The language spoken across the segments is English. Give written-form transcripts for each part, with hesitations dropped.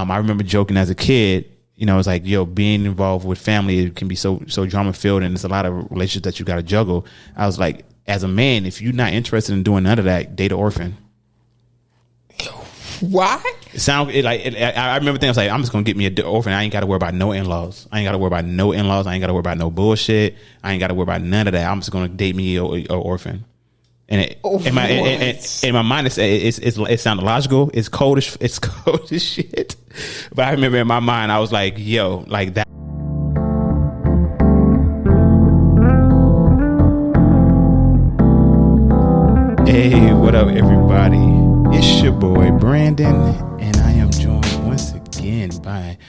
I remember joking as a kid, you know, it's like, yo, being involved with family, it can be so drama filled, and there's a lot of relationships that you got to juggle. I was like, as a man, if you're not interested in doing none of that, date an orphan. Why? I remember thinking, I was like, I'm just gonna get me an orphan. I ain't got to worry about no in-laws. I ain't got to worry about no in-laws. I ain't got to worry about no bullshit. I ain't got to worry about none of that. I'm just gonna date me a orphan. And in my mind, it sounded logical. It's cold as shit. But I remember in my mind, I was like, yo, like that. Hey, what up, everybody? It's your boy Brandan, and I am joined once again by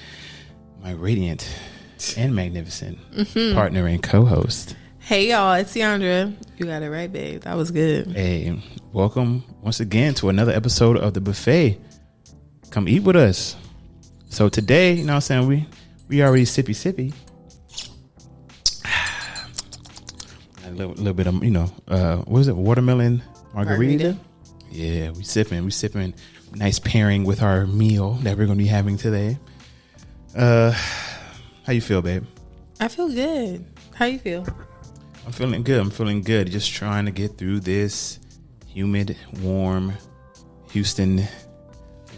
my radiant and magnificent partner and co-host. Hey y'all, it's Ciandra. You got it right, babe. That was good. Hey, welcome once again to another episode of The Buffet. Come eat with us. So today, you know what I'm saying, we already sippy. A little bit of, you know, what is it, watermelon margarita? Yeah, we sipping. Nice pairing with our meal that we're going to be having today. How you feel, babe? I feel good. How you feel? I'm feeling good. Just trying to get through this humid, warm Houston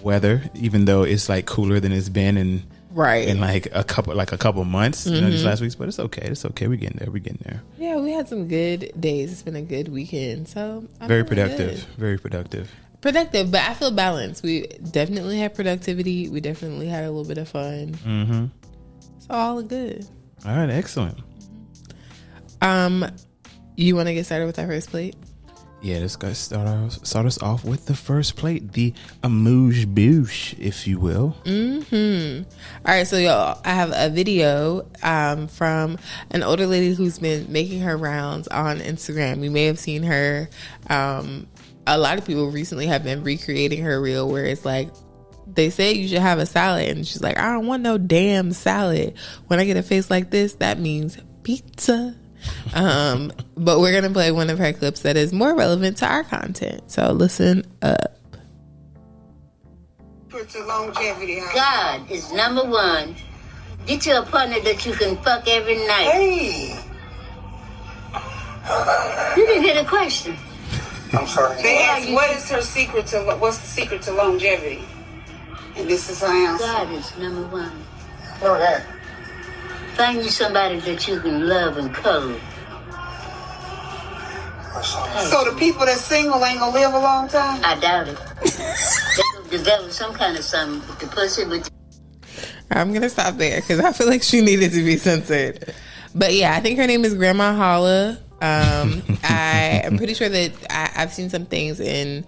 weather, even though it's like cooler than it's been in like a couple months, you know, these last weeks. But it's okay. We're getting there. Yeah, we had some good days. It's been a good weekend, so very productive. Productive, but I feel balanced. We definitely had productivity. We definitely had a little bit of fun. Mm-hmm. So all good. All right, excellent. You want to get started with our first plate? Yeah, let's go start us off with the first plate, the amuse-bouche, if you will. Mm-hmm. All right, so y'all, I have a video from an older lady who's been making her rounds on Instagram. You may have seen her. A lot of people recently have been recreating her reel where it's like, they say you should have a salad, and she's like, I don't want no damn salad. When I get a face like this, that means pizza. But we're gonna play one of her clips that is more relevant to our content. So listen up. God is number one. Get you a partner that you can fuck every night. Hey, You didn't hear the question. I'm sorry. They asked, what's the secret to longevity? And this is her answer. God is number one. Know that. Find you somebody that you can love and cuddle. So the people that's single ain't gonna live a long time? I doubt it. They gonna develop some kind of something with the pussy, but I'm gonna stop there because I feel like she needed to be censored. But yeah, I think her name is Grandma Holla. I am pretty sure that I've seen some things in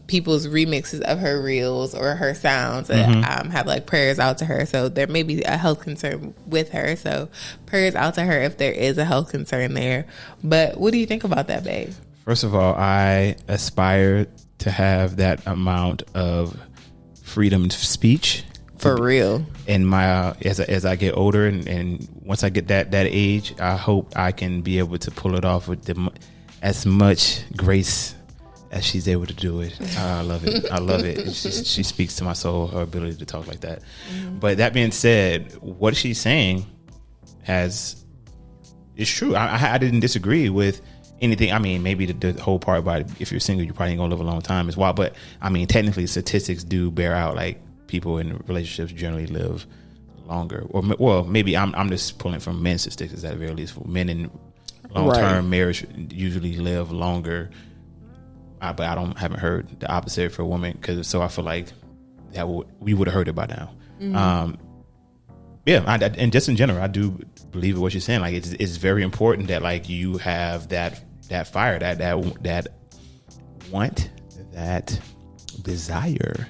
people's remixes of her reels or her sounds that have like prayers out to her. So there may be a health concern with her. So prayers out to her if there is a health concern there. But what do you think about that, babe? First of all, I aspire to have that amount of freedom of speech. For real. In my as I get older and once I get that age, I hope I can be able to pull it off with as much grace as she's able to do it. I love it. She speaks to my soul, her ability to talk like that. But that being said, what she's saying is true. I didn't disagree with anything. I mean, maybe the whole part about if you're single, you probably ain't gonna live a long time is wild. But I mean, technically, statistics do bear out like people in relationships generally live longer, or well, maybe I'm just pulling from men's statistics at the very least. For men in long-term marriage usually live longer, but I haven't heard the opposite for women. So I feel like that we would have heard it by now. And just in general, I do believe in what you're saying. Like it's very important that like you have that fire, that want, that desire.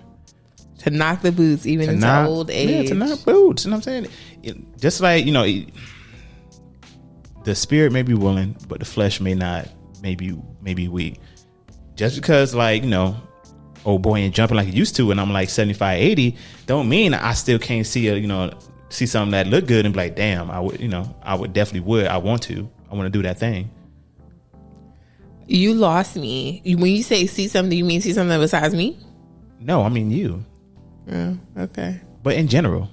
To knock the boots even into old age. Yeah, to knock boots. You know what I'm saying? Just like, you know, the spirit may be willing, but the flesh may not, maybe weak. Just because, like, you know, old boy ain't jumping like he used to and I'm like 75, 80, don't mean I still can't see something that look good and be like, damn, I want to do that thing. You lost me. When you say see something, you mean see something besides me? No, I mean you. Yeah. Okay. But in general,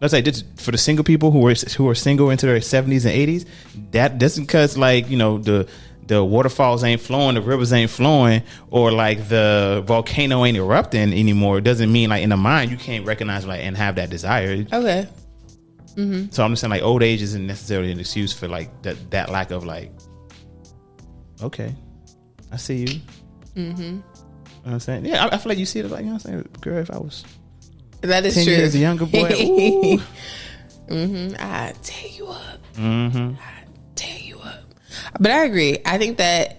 let's say this, for the single people who are single into their 70s and 80s, that doesn't, because like, you know, the waterfalls ain't flowing, the rivers ain't flowing, or like the volcano ain't erupting anymore. It doesn't mean like in the mind you can't recognize like and have that desire. Okay. So I'm just saying like old age isn't necessarily an excuse for like that lack of like, okay, I see you. You know what I'm saying? Yeah, I feel like you see it like, you know what I'm saying? Girl, if I was That is 10 true. years a younger boy, ooh. I tear you up. I tear you up. But I agree. I think that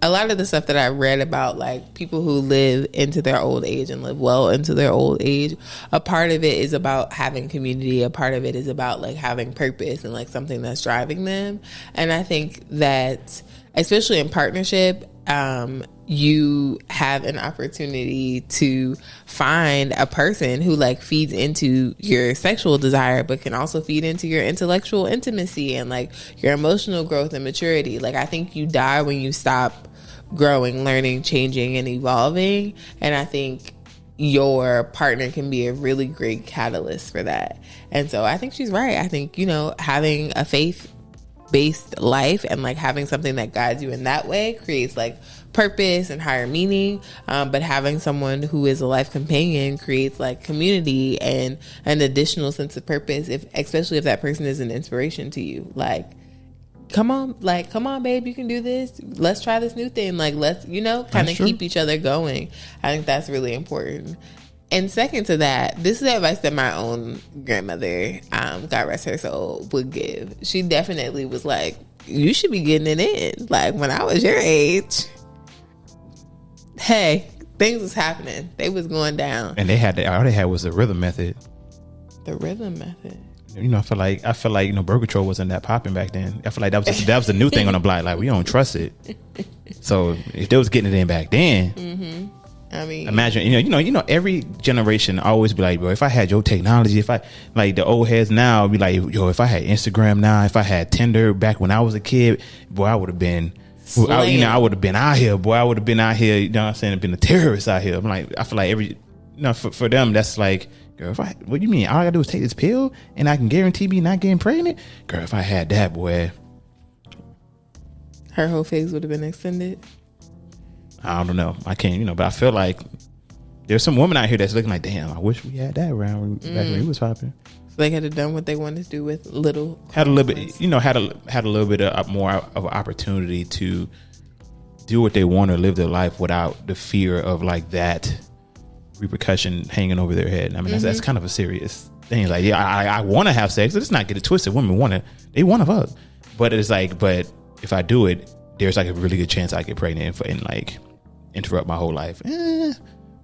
a lot of the stuff that I read about like people who live into their old age and live well into their old age, a part of it is about having community. A part of it is about like having purpose and like something that's driving them. And I think that especially in partnership, you have an opportunity to find a person who like feeds into your sexual desire, but can also feed into your intellectual intimacy and like your emotional growth and maturity. Like I think you die when you stop growing, learning, changing, and evolving. And I think your partner can be a really great catalyst for that. And so I think she's right. I think, you know, having a faith-based life and like having something that guides you in that way creates like purpose and higher meaning, but having someone who is a life companion creates like community and an additional sense of purpose, especially if that person is an inspiration to you. Like come on babe, you can do this, let's try this new thing, like let's, you know, kind of keep each other going. I think that's really important. And second to that, this is advice that my own grandmother, God rest her soul, would give. She definitely was like, you should be getting it in. Like when I was your age, hey, things was happening. They was going down. And all they had was the rhythm method. The rhythm method. You know, I feel like you know, birth control wasn't that popping back then. I feel like that was the new thing on the block. Like we don't trust it. So if they was getting it in back then, I mean, imagine, you know, every generation always be like, bro, if I had your technology, if I like the old heads now be like, yo, if I had Instagram now, if I had Tinder back when I was a kid, boy, I would have been. I would have been out here, boy. I would have been out here, you know what I'm saying, been a terrorist out here. I'm like, I feel like for them, that's like, girl, what do you mean? All I gotta do is take this pill and I can guarantee me not getting pregnant? Girl, if I had that, boy. Her whole phase would have been extended. I don't know. I can't, but I feel like there's some women out here that's looking like, damn, I wish we had that around back when he was popping. They could have done what they wanted to do with little. Had a little bit, had a little bit of more of an opportunity to do what they want or live their life without the fear of like that repercussion hanging over their head. I mean, that's kind of a serious thing. Like, yeah, I want to have sex. Let's not get it twisted. Women want to fuck, but it's like, but if I do it, there's like a really good chance I get pregnant and like interrupt my whole life.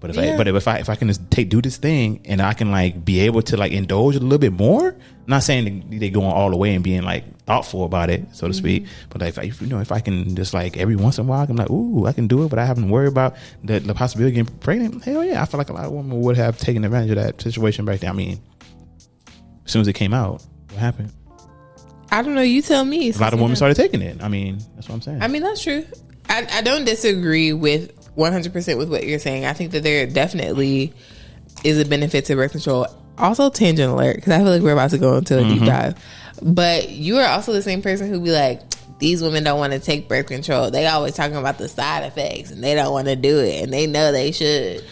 But if I can just do this thing and I can like be able to like indulge a little bit more, I'm not saying they going all the way and being like thoughtful about it, so to speak. But like, if I can just like every once in a while, I'm like, ooh, I can do it, but I haven't worried about the possibility of getting pregnant. Hell yeah, I feel like a lot of women would have taken advantage of that situation back then. I mean, as soon as it came out, what happened? I don't know. You tell me. A lot of women started taking it. I mean, that's what I'm saying. I mean, that's true. I don't disagree with 100% with what you're saying. I think that there definitely is a benefit to birth control. Also, tangent alert, because I feel like we're about to go into a deep dive. But you are also the same person who be like, these women don't want to take birth control. They always talking about the side effects and they don't want to do it and they know they should.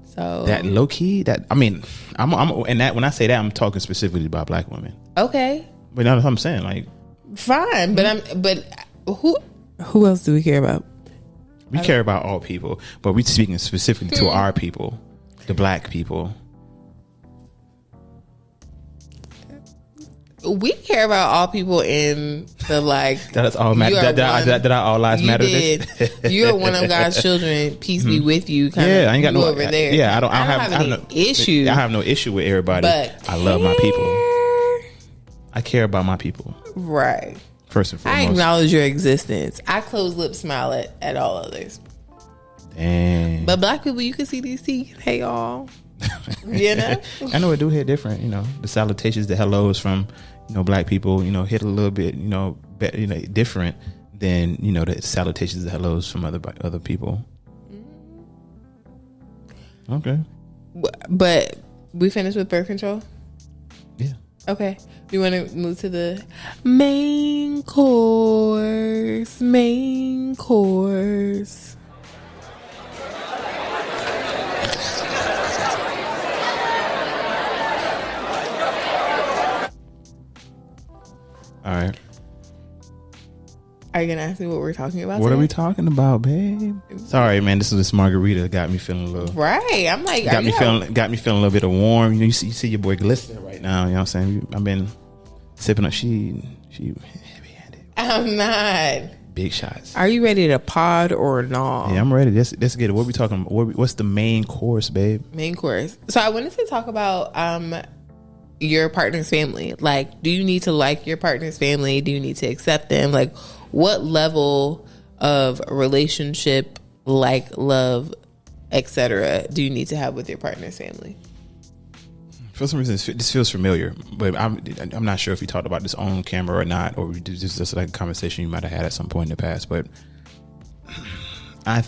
So that low key, I'm and that when I say that, I'm talking specifically about black women. Okay, but that's what I'm saying. Like, fine, but who else do we care about? We care about all people, but we speaking specifically to our people, the black people. We care about all people in the like. That's all matter. That all lives matter. You're one of God's children. Peace be with you. I ain't got no over there. Yeah, I don't have no issue. I have no issue with everybody. But I love my people. I care about my people. Right. First and foremost, I acknowledge your existence. I close lip smile at all others. Dang. But black people, you can see these teeth. Hey, y'all. You know? I know it do hit different. The salutations, the hellos from black people. Hit a little bit. Different than the salutations, the hellos from other people. Okay. But we finished with birth control? Yeah. Okay. You want to move to the main course? Main course. All right. Are you gonna ask me what we're talking about? What today? are we talking about, babe? Sorry, man. This margarita got me feeling a little. Right. I'm like, Got me feeling a little bit of warm. You see your boy glistening right now. You know what I'm saying? I've been sipping up. She heavy-handed. I'm not. Big shots. Are you ready to pod or not? Yeah, I'm ready. Let's get it. What are we talking about? What's the main course, babe? Main course. So I wanted to talk about your partner's family. Like, do you need to like your partner's family? Do you need to accept them? Like, what level of relationship, like love, etc., do you need to have with your partner's family? For some reason, this feels familiar, but I'm not sure if we talked about this on camera or not, or this is just like a conversation you might have had at some point in the past. But I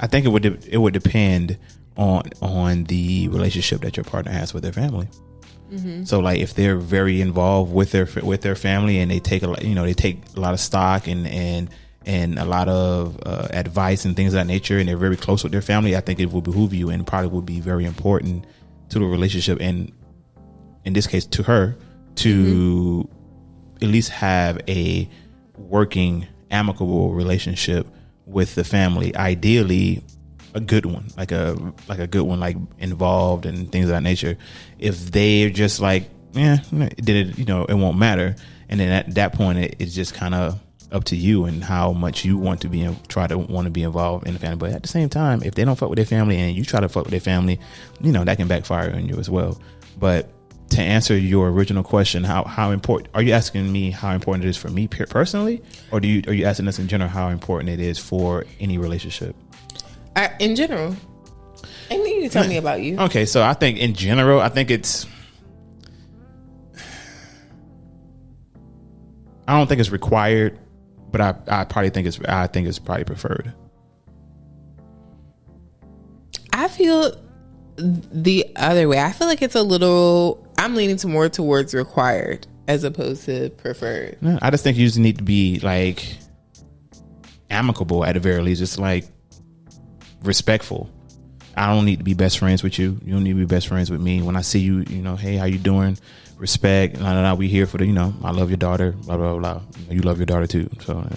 think it would depend on the relationship that your partner has with their family. Mm-hmm. So, like, if they're very involved with their family and they take a lot of stock and a lot of advice and things of that nature, and they're very close with their family, I think it would behoove you and probably would be very important to the relationship, and in this case to her, to at least have a working amicable relationship with the family. Ideally a good one, like a good one, like involved and things of that nature. If they're just like, it won't matter, and then at that point it's just kind of up to you and how much you want to be involved in the family. But at the same time, if they don't fuck with their family and you try to fuck with their family, that can backfire on you as well. But to answer your original question, how important are you asking me? How important it is for me personally, or are you asking us in general how important it is for any relationship? In general, I need you to tell me about you. Okay, so I think in general, I think it's. I don't think it's required, but I probably think it's probably preferred. I feel the other way. I feel like it's a little. I'm leaning more towards required as opposed to preferred. I just think you just need to be like amicable at the very least. Just like respectful. I don't need to be best friends with you. You don't need to be best friends with me. When I see you, hey, how you doing? Respect. We here for the, I love your daughter. Blah blah blah. You love your daughter too. So.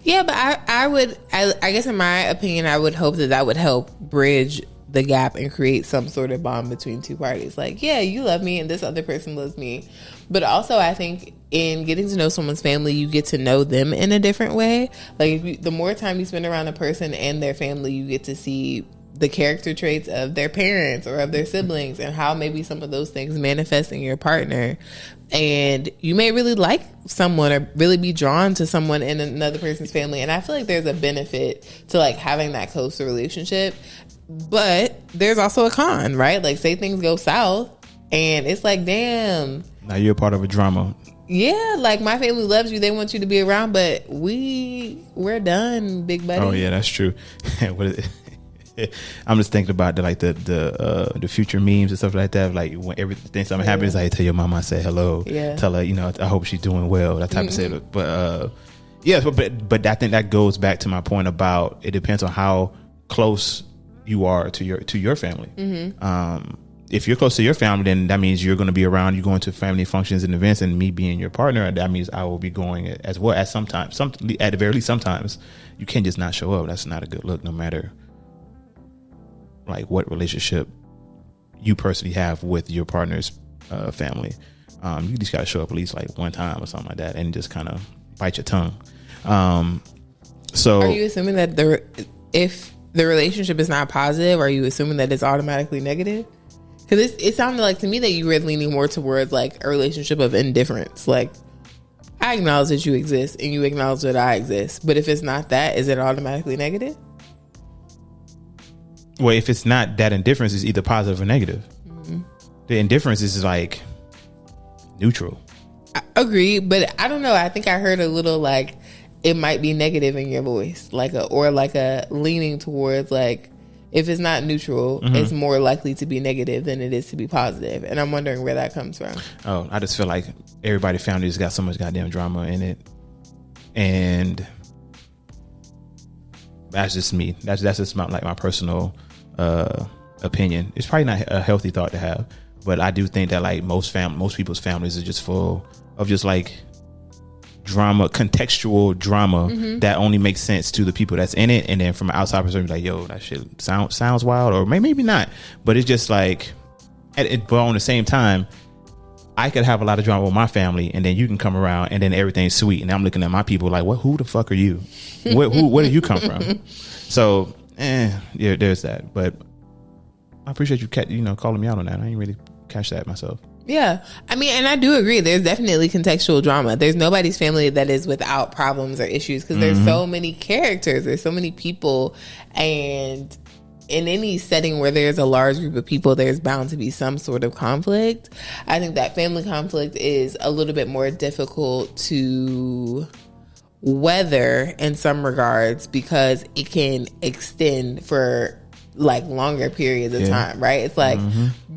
Yeah, but I guess in my opinion, I would hope that would help bridge the gap and create some sort of bond between two parties. Like, yeah, you love me and this other person loves me. But also, I think in getting to know someone's family, you get to know them in a different way. Like, the more time you spend around a person and their family, you get to see the character traits of their parents or of their siblings and how maybe some of those things manifest in your partner. And you may really like someone or really be drawn to someone in another person's family. And I feel like there's a benefit to like having that closer relationship. But there's also a con, right? Like, say things go south and it's like, damn. Now you're a part of a drama. Yeah, like my family loves you. They want you to be around, but we're done, big buddy. Oh, yeah, that's true. I'm just thinking about the future memes and stuff like that. Like when something happens, like tell your mama I say hello. Yeah. Tell her, I hope she's doing well. That type of stuff. But but I think that goes back to my point about it depends on how close you are to your family. Mm-hmm. If you're close to your family, then that means you're going to be around. You're going to family functions and events, and me being your partner, that means I will be going as well. At sometimes, at the very least, sometimes you can't just not show up. That's not a good look, no matter like what relationship you personally have with your partner's family. You just got to show up at least like one time or something like that, and just kind of bite your tongue. So, are you assuming that if the relationship is not positive, are you assuming that it's automatically negative? Because it sounded like to me that you were leaning more towards like a relationship of indifference. Like, I acknowledge that you exist and you acknowledge that I exist. But if it's not that, is it automatically negative? Well, if it's not that indifference, is either positive or negative. Mm-hmm. The indifference is like neutral. I agree, but I don't know. I think I heard a little like it might be negative in your voice, or a leaning towards like if it's not neutral, it's more likely to be negative than it is to be positive. And I'm wondering where that comes from. Oh, I just feel like everybody's family has got so much goddamn drama in it. And that's just me. That's just my personal opinion. It's probably not a healthy thought to have, but I do think that like most people's families are just full of just like drama, contextual drama that only makes sense to the people that's in it, and then from an outside perspective, like, yo, that shit sounds wild, or maybe not, but it's just like, but on the same time, I could have a lot of drama with my family, and then you can come around, and then everything's sweet, and I'm looking at my people like, what? Who the fuck are you? Where do you come from? So, yeah, there's that. But I appreciate you, calling me out on that. I didn't really catch that myself. Yeah. I mean, and I do agree. There's definitely contextual drama. There's nobody's family that is without problems or issues, because there's so many characters. There's so many people. And in any setting where there's a large group of people, there's bound to be some sort of conflict. I think that family conflict is a little bit more difficult to weather in some regards, because it can extend for like longer periods of time, right? It's like,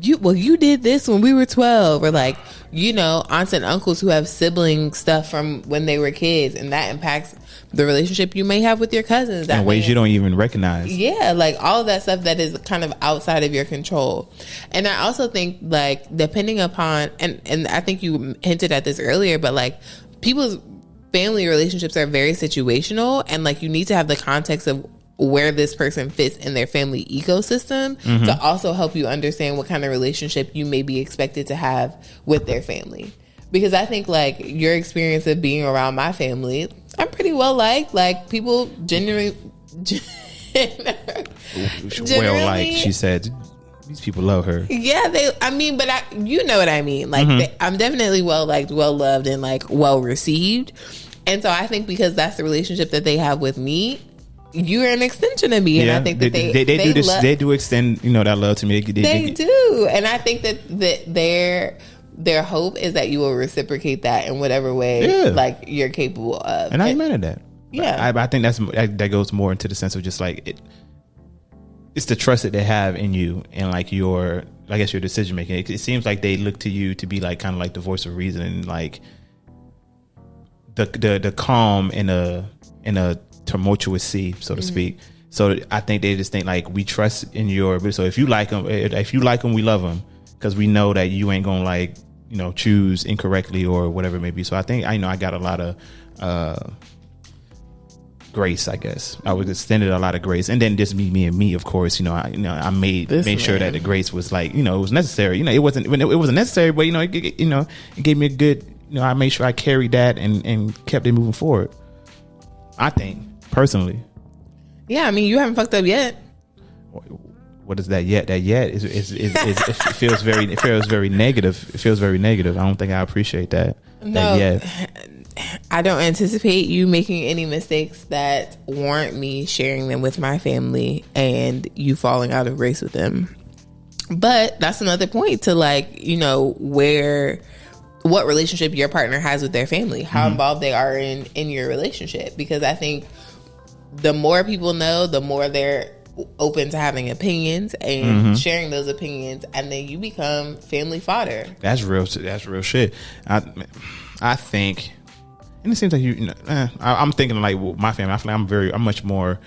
you did this when we were 12, or like, aunts and uncles who have sibling stuff from when they were kids, and that impacts the relationship you may have with your cousins in ways you don't even recognize. Yeah, like all of that stuff that is kind of outside of your control. And I also think, like, depending upon, and I think you hinted at this earlier, but like people's family relationships are very situational, and like you need to have the context of where this person fits in their family ecosystem to also help you understand what kind of relationship you may be expected to have with their family. Because I think like your experience of being around my family, I'm pretty well liked. Like people genuinely well liked, she said. These people love her. Yeah, you know what I mean. Like I'm definitely well liked, well loved, and like well received. And so I think because that's the relationship that they have with me, you're an extension of me, and I think that they do this. They do extend, that love to me. They do, and I think that their hope is that you will reciprocate that in whatever way, like you're capable of. And I ain't mad at that. Yeah, I think that goes more into the sense of just like it's the trust that they have in you, and like your decision making. It seems like they look to you to be like kind of like the voice of reason, and like the calm in a tumultuous sea, so to speak. So I think they just think like, we trust in your. So if you like them, we love them, because we know that you ain't gonna like choose incorrectly or whatever it may be. So I think I got a lot of grace, I guess. I was extended a lot of grace, and then just me, of course. I made sure that the grace was like it was necessary. It wasn't necessary, but it gave me a good. I made sure I carried that and kept it moving forward. I think. Personally, yeah. I mean, you haven't fucked up yet. What is that yet? That yet is it feels very negative. It feels very negative. I don't think I appreciate that. No, that yet. I don't anticipate you making any mistakes that warrant me sharing them with my family and you falling out of grace with them. But that's another point to like, what relationship your partner has with their family, how involved they are in your relationship. Because I think the more people know, the more they're open to having opinions and sharing those opinions, and then you become family fodder. That's real shit. I think, and it seems like I'm thinking like my family. I feel like I'm much more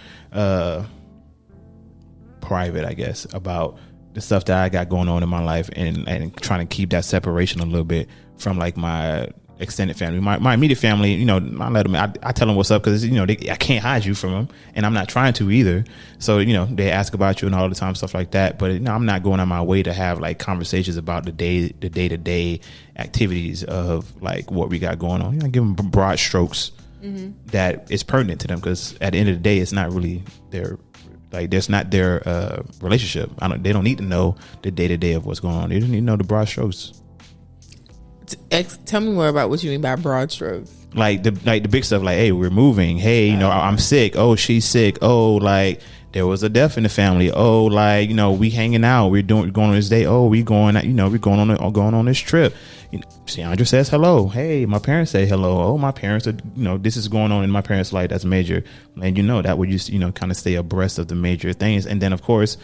private, I guess, about the stuff that I got going on in my life, and trying to keep that separation a little bit from like my extended family. My immediate family, I let them. I tell them what's up, because I can't hide you from them, and I'm not trying to either. So they ask about you and all the time, stuff like that. But I'm not going on my way to have like conversations about the day to day activities of like what we got going on. I give them broad strokes that is pertinent to them, because at the end of the day, it's not really their. Like, that's not their relationship. They don't need to know the day to day of what's going on. They just need to know the broad strokes. Tell me more about what you mean by broad strokes. Like the big stuff. Like, hey, we're moving. Hey, I'm sick. Oh, she's sick. Oh, like there was a death in the family. Oh, like, we hanging out. We're going on this day. Oh, we going, we're going on this trip. Ciandra says hello. Hey, my parents say hello. Oh, my parents are, this is going on in my parents' life. That's major. And that would just, kind of stay abreast of the major things. And then, of course,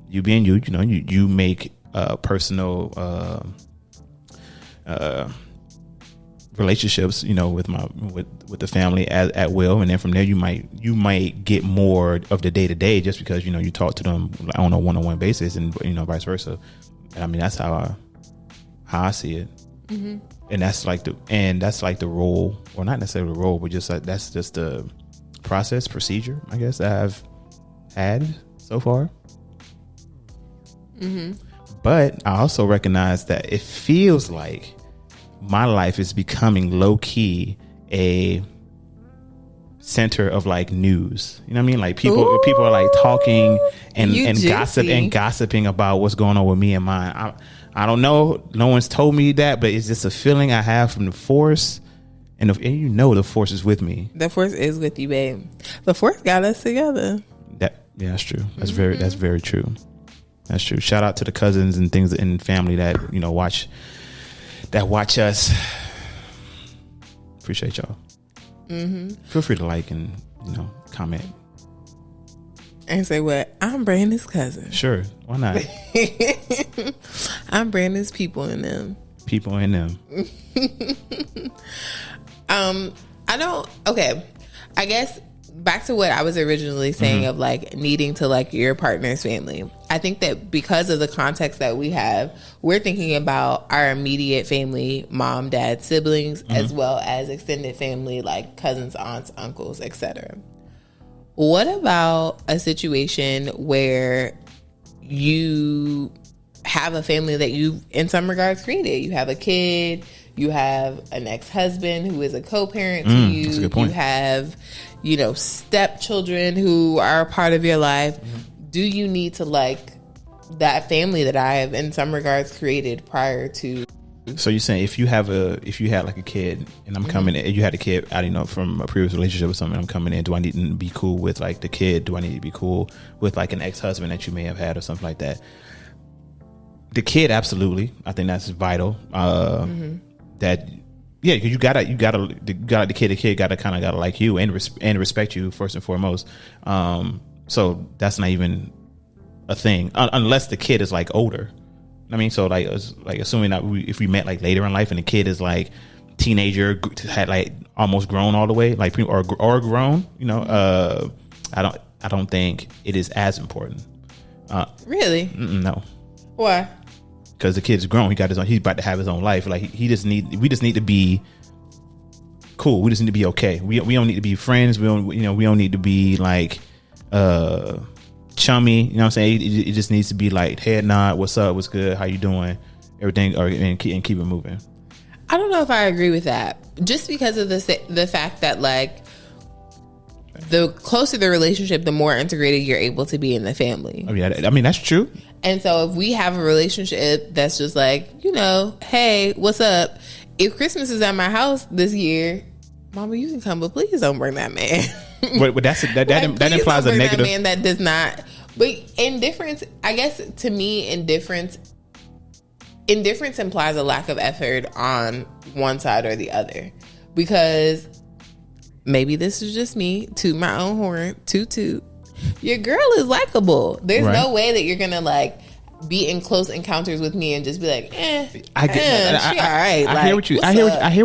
you being you make personal relationships, with the family at will, and then from there you might get more of the day to day just because you talk to them on a one-on-one basis, and vice versa. I mean, that's how I see it. Mm-hmm. And that's like the role, or not necessarily the role, but just that's just the procedure, I guess, that I've had so far. Mm-hmm. But I also recognize that it feels like my life is becoming low key a center of like news. You know what I mean? Like people are like talking and gossiping about what's going on with me and mine. I don't know. No one's told me that, but it's just a feeling I have from the force. And the force is with me. The force is with you, babe. The force got us together. That's true. That's very true. That's true. Shout out to the cousins and things in family that watch us. Appreciate y'all. Mm-hmm. Feel free to like and comment and say what I'm Brandon's cousin. Sure, why not? I'm Brandon's people in them. I guess back to what I was originally saying, mm-hmm. of like needing to like your partner's family. I think that because of the context that we have, we're thinking about our immediate family, mom, dad, siblings, mm-hmm. as well as extended family like cousins, aunts, uncles, etc. What about a situation where you have a family that you, in some regards, created? You have a kid, you have an ex-husband who is a co-parent to you, that's a good point. You have, stepchildren who are a part of your life. Mm-hmm. Do you need to like that family that I have, in some regards, created prior to? So you're saying if you had like a kid and I'm mm-hmm. coming in, you had a kid, from a previous relationship or something, I'm coming in, do I need to be cool with like the kid? Do I need to be cool with like an ex-husband that you may have had or something like that? The kid, absolutely. I think that's vital. Mm-hmm. That, yeah, because the kid gotta like you and respect you first and foremost. So that's not even a thing unless the kid is like older. I mean, so like assuming that if we met like later in life and the kid is like teenager, had like almost grown all the way, like or grown, I don't think it is as important. Really? No. Why? Because the kid's grown. He's about to have his own life. Like we just need to be cool. We just need to be okay. We don't need to be friends. We don't need to be like chummy. You know what I'm saying? It just needs to be like head nod. What's up? What's good? How you doing? Everything, and keep it moving. I don't know if I agree with that. Just because of the fact that like the closer the relationship, the more integrated you're able to be in the family. Oh, yeah, I mean that's true. And so if we have a relationship that's just like, hey, what's up? If Christmas is at my house this year, Mama, you can come, but please don't bring that man. But that implies a negative. That man that does not. But indifference, I guess, to me, indifference implies a lack of effort on one side or the other. Because maybe this is just me, toot my own horn, toot. Your girl is likable. There's no way that you're gonna like be in close encounters with me and just be like, she all right. I hear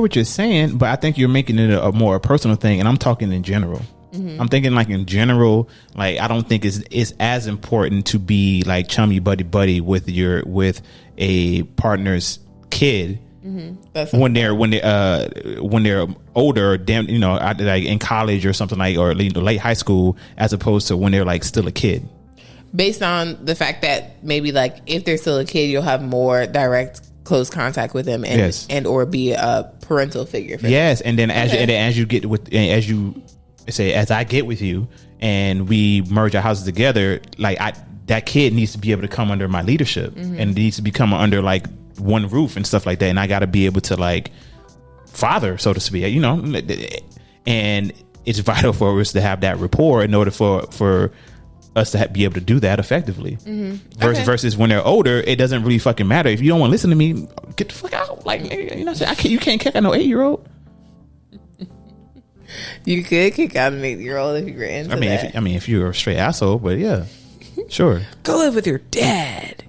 what you're saying, but I think you're making it a more personal thing, and I'm talking in general. Mm-hmm. I'm thinking like in general, like I don't think it's as important to be like chummy buddy with a partner's kid. Mm-hmm. When they're older, like in college or something like, or late high school, as opposed to when they're like still a kid. Based on the fact that maybe like if they're still a kid, you'll have more direct, close contact with them, and or be a parental figure for them. And then as I get with you and we merge our houses together, like that kid needs to be able to come under my leadership, mm-hmm. and needs to become under like one roof and stuff like that, and I got to be able to like father, so to speak, and it's vital for us to have that rapport in order for us to be able to do that effectively. Versus when they're older, it doesn't really fucking matter. If you don't want to listen to me, get the fuck out. Like, you know what I'm saying? You can't kick out no 8-year-old. You could kick out an 8-year-old if you were into that. If you're a straight asshole, but yeah, sure. Go live with your dad.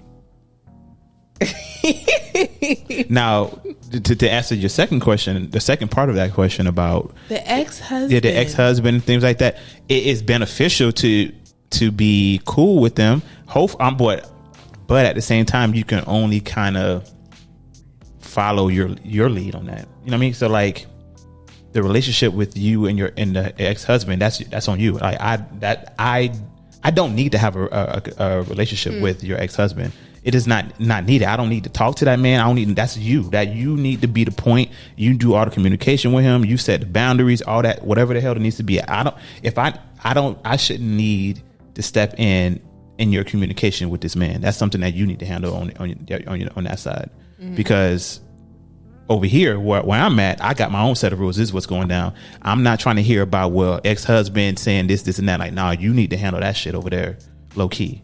Now, to answer your second question, the second part of that question about the ex-husband, the ex-husband, things like that, it is beneficial to be cool with them. But at the same time, you can only kind of follow your lead on that. You know what I mean? So like the relationship with you and the ex-husband, that's on you. Like I don't need to have a relationship with your ex-husband. It is not needed. I don't need to talk to that man. I don't need. That's you. That you need to be the point. You do all the communication with him. You set the boundaries. All that. Whatever the hell it needs to be. I shouldn't need to step in your communication with this man. That's something that you need to handle on that side. Because over here where I'm at, I got my own set of rules. This is what's going down. I'm not trying to hear about ex-husband saying this and that. Like, nah, you need to handle that shit over there, low key.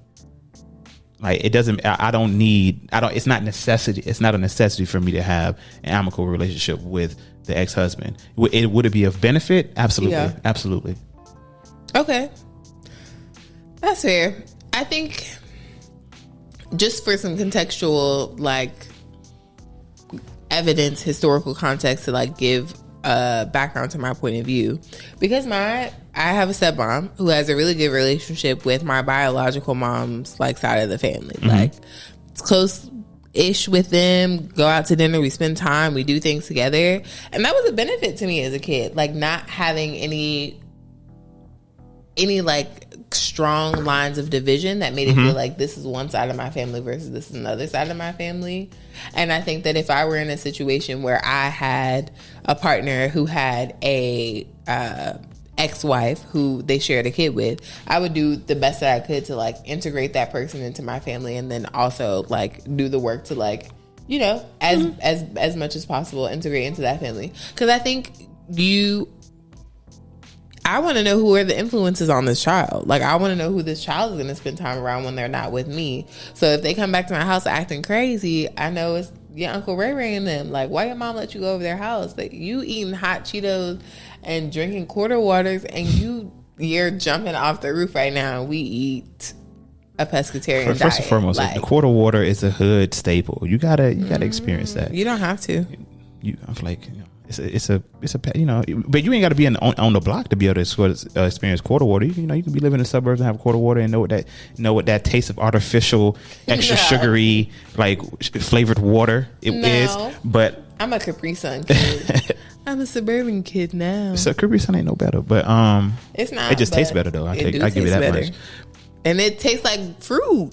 Like, it doesn't. It's not necessity. It's not a necessity for me to have an amicable relationship with the ex-husband. Would it be of benefit? Absolutely, yeah. Absolutely. Okay, that's fair. I think just for some contextual evidence, historical context to give background to my point of view, because I have a stepmom who has a really good relationship with my biological mom's side of the family. It's close-ish with them. Go out to dinner, we spend time, we do things together, and that was a benefit to me as a kid. Not having any strong lines of division that made it feel like this is one side of my family versus this is another side of my family. And I think that if I were in a situation where I had a partner who had a ex-wife who they shared a kid with, I would do the best that I could to integrate that person into my family, and then also do the work to as much as possible integrate into that family. Because I think I want to know who are the influences on this child. I want to know who this child is going to spend time around when they're not with me. So if they come back to my house acting crazy, I know it's your Uncle Ray Ray and them. Why your mom let you go over their house? You eating hot Cheetos and drinking quarter waters, and you're jumping off the roof right now, and we eat a pescatarian diet. First and foremost, the quarter water is a hood staple. You gotta experience that. You don't have to. I'm like, it's a but you ain't got to be on the block to be able to experience quarter water. You can be living in the suburbs and have quarter water and know what that taste of artificial, extra sugary, flavored water is. But I'm a Capri Sun kid. I'm a suburban kid now. So Capri Sun ain't no better, but it's not. It just tastes better though. I give you that much. And it tastes like fruit.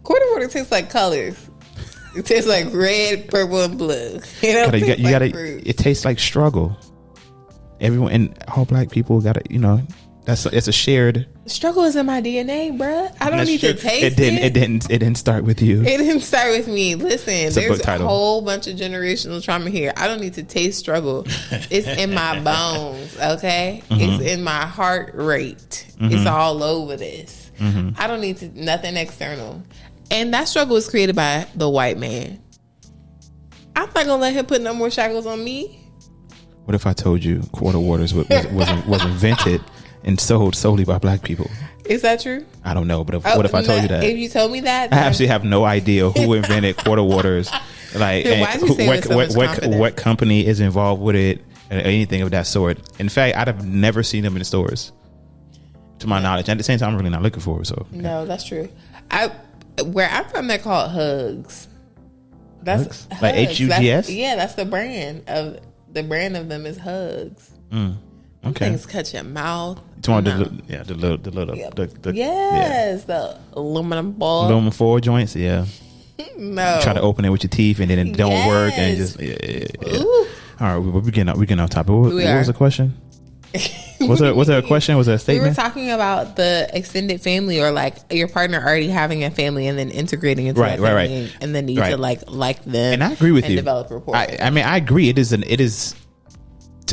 Quarter water tastes like colors. It tastes like red, purple, and blue. It tastes like struggle. Everyone and all black people gotta, it's a shared. Struggle is in my DNA, bruh. I don't need to taste it. It didn't start with you. It didn't start with me. Listen, there's a whole bunch of generational trauma here. I don't need to taste struggle. It's in my bones, okay? It's in my heart rate. It's all over this. I don't need nothing external. And that struggle was created by the white man. I'm not gonna let him put no more shackles on me. What if I told you quarter waters was invented and sold solely by black people? Is that true? I don't know, but what if I told you that? If you told me that, I actually have no idea who invented quarter waters. What company is involved with it, or anything of that sort. In fact, I'd have never seen them in the stores, to my knowledge. At the same time, I'm really not looking for it. So no, that's true. Where I'm from, they're called Hugs. That's Hugs? Like HUGS? Yeah, that's the brand of them is Hugs. Okay. Things cut your mouth. The aluminum ball. Aluminum foil joints, yeah. No. You try to open it with your teeth and then it don't work and just All right, we're getting off topic. What was the question? Was there a question? Was there a statement? We were talking about the extended family, or your partner already having a family and then integrating into that family, and then need to like them. And I agree with you. Develop rapport. I mean, I agree. It is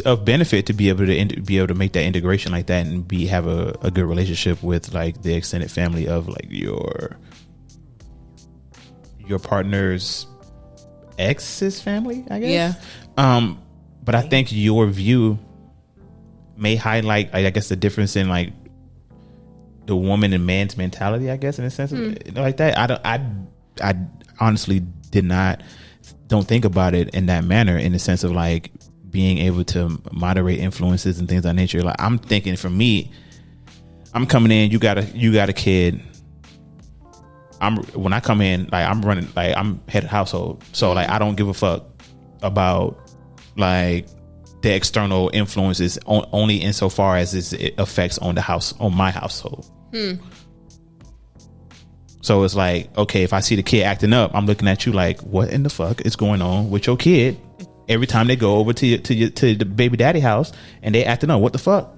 of benefit to be able to make that integration like that and have a good relationship with like the extended family of like your partner's ex's family, I guess. Yeah. But I think your view may highlight, I guess, the difference in like the woman and man's mentality, I guess, in a sense of, like that. I honestly don't think about it in that manner, in the sense of like being able to moderate influences and things of that nature. Like I'm thinking, for me, I'm coming in, you got a kid. When I come in, like I'm running, like I'm head of household, so like I don't give a fuck about like the external influences only insofar as it affects on my household. So it's like, okay, if I see the kid acting up, I'm looking at you like, what in the fuck is going on with your kid? Every time they go over to the baby daddy house and they acting up, what the fuck?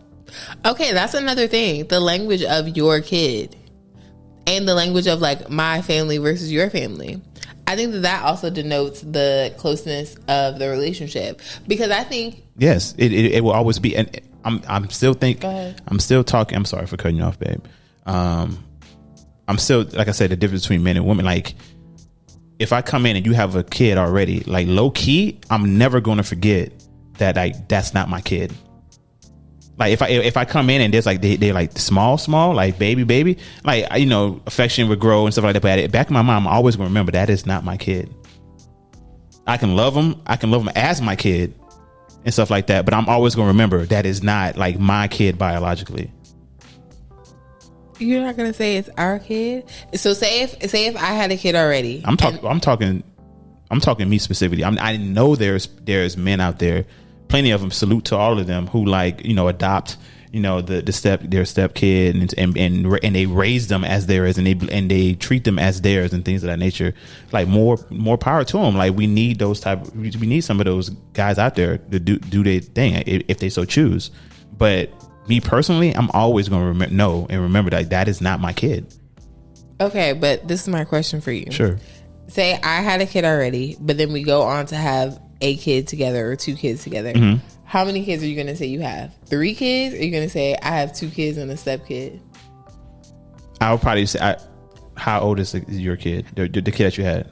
Okay, that's another thing. The language of your kid and the language of like my family versus your family. I think that also denotes the closeness of the relationship, because I think, yes, it will always be. And I'm still talking. I'm sorry for cutting you off, babe. I'm still, like I said, the difference between men and women. Like if I come in and you have a kid already, like low key, I'm never going to forget that like that's not my kid. Like if I come in and there's like they're like small, like baby, like, you know, affection would grow and stuff like that. But back in my mind, I'm always gonna remember that is not my kid. I can love them as my kid and stuff like that. But I'm always gonna remember that is not like my kid biologically. You're not gonna say it's our kid. So say if I had a kid already. I'm talking me specifically. I know there's men out there. Plenty of them. Salute to all of them who, like, you know, adopt, you know, their step kid and they raise them as theirs and they treat them as theirs and things of that nature. Like more power to them. Like we need we need some of those guys out there to do their thing if they so choose. But me personally, I'm always going to remember that is not my kid. Okay, but this is my question for you. Sure. Say I had a kid already, but then we go on to have a kid together or two kids together. Mm-hmm. How many kids are you going to say you have? 3 kids? Or are you going to say I have 2 kids and a step kid? I would probably say, how old is your kid? The kid that you had?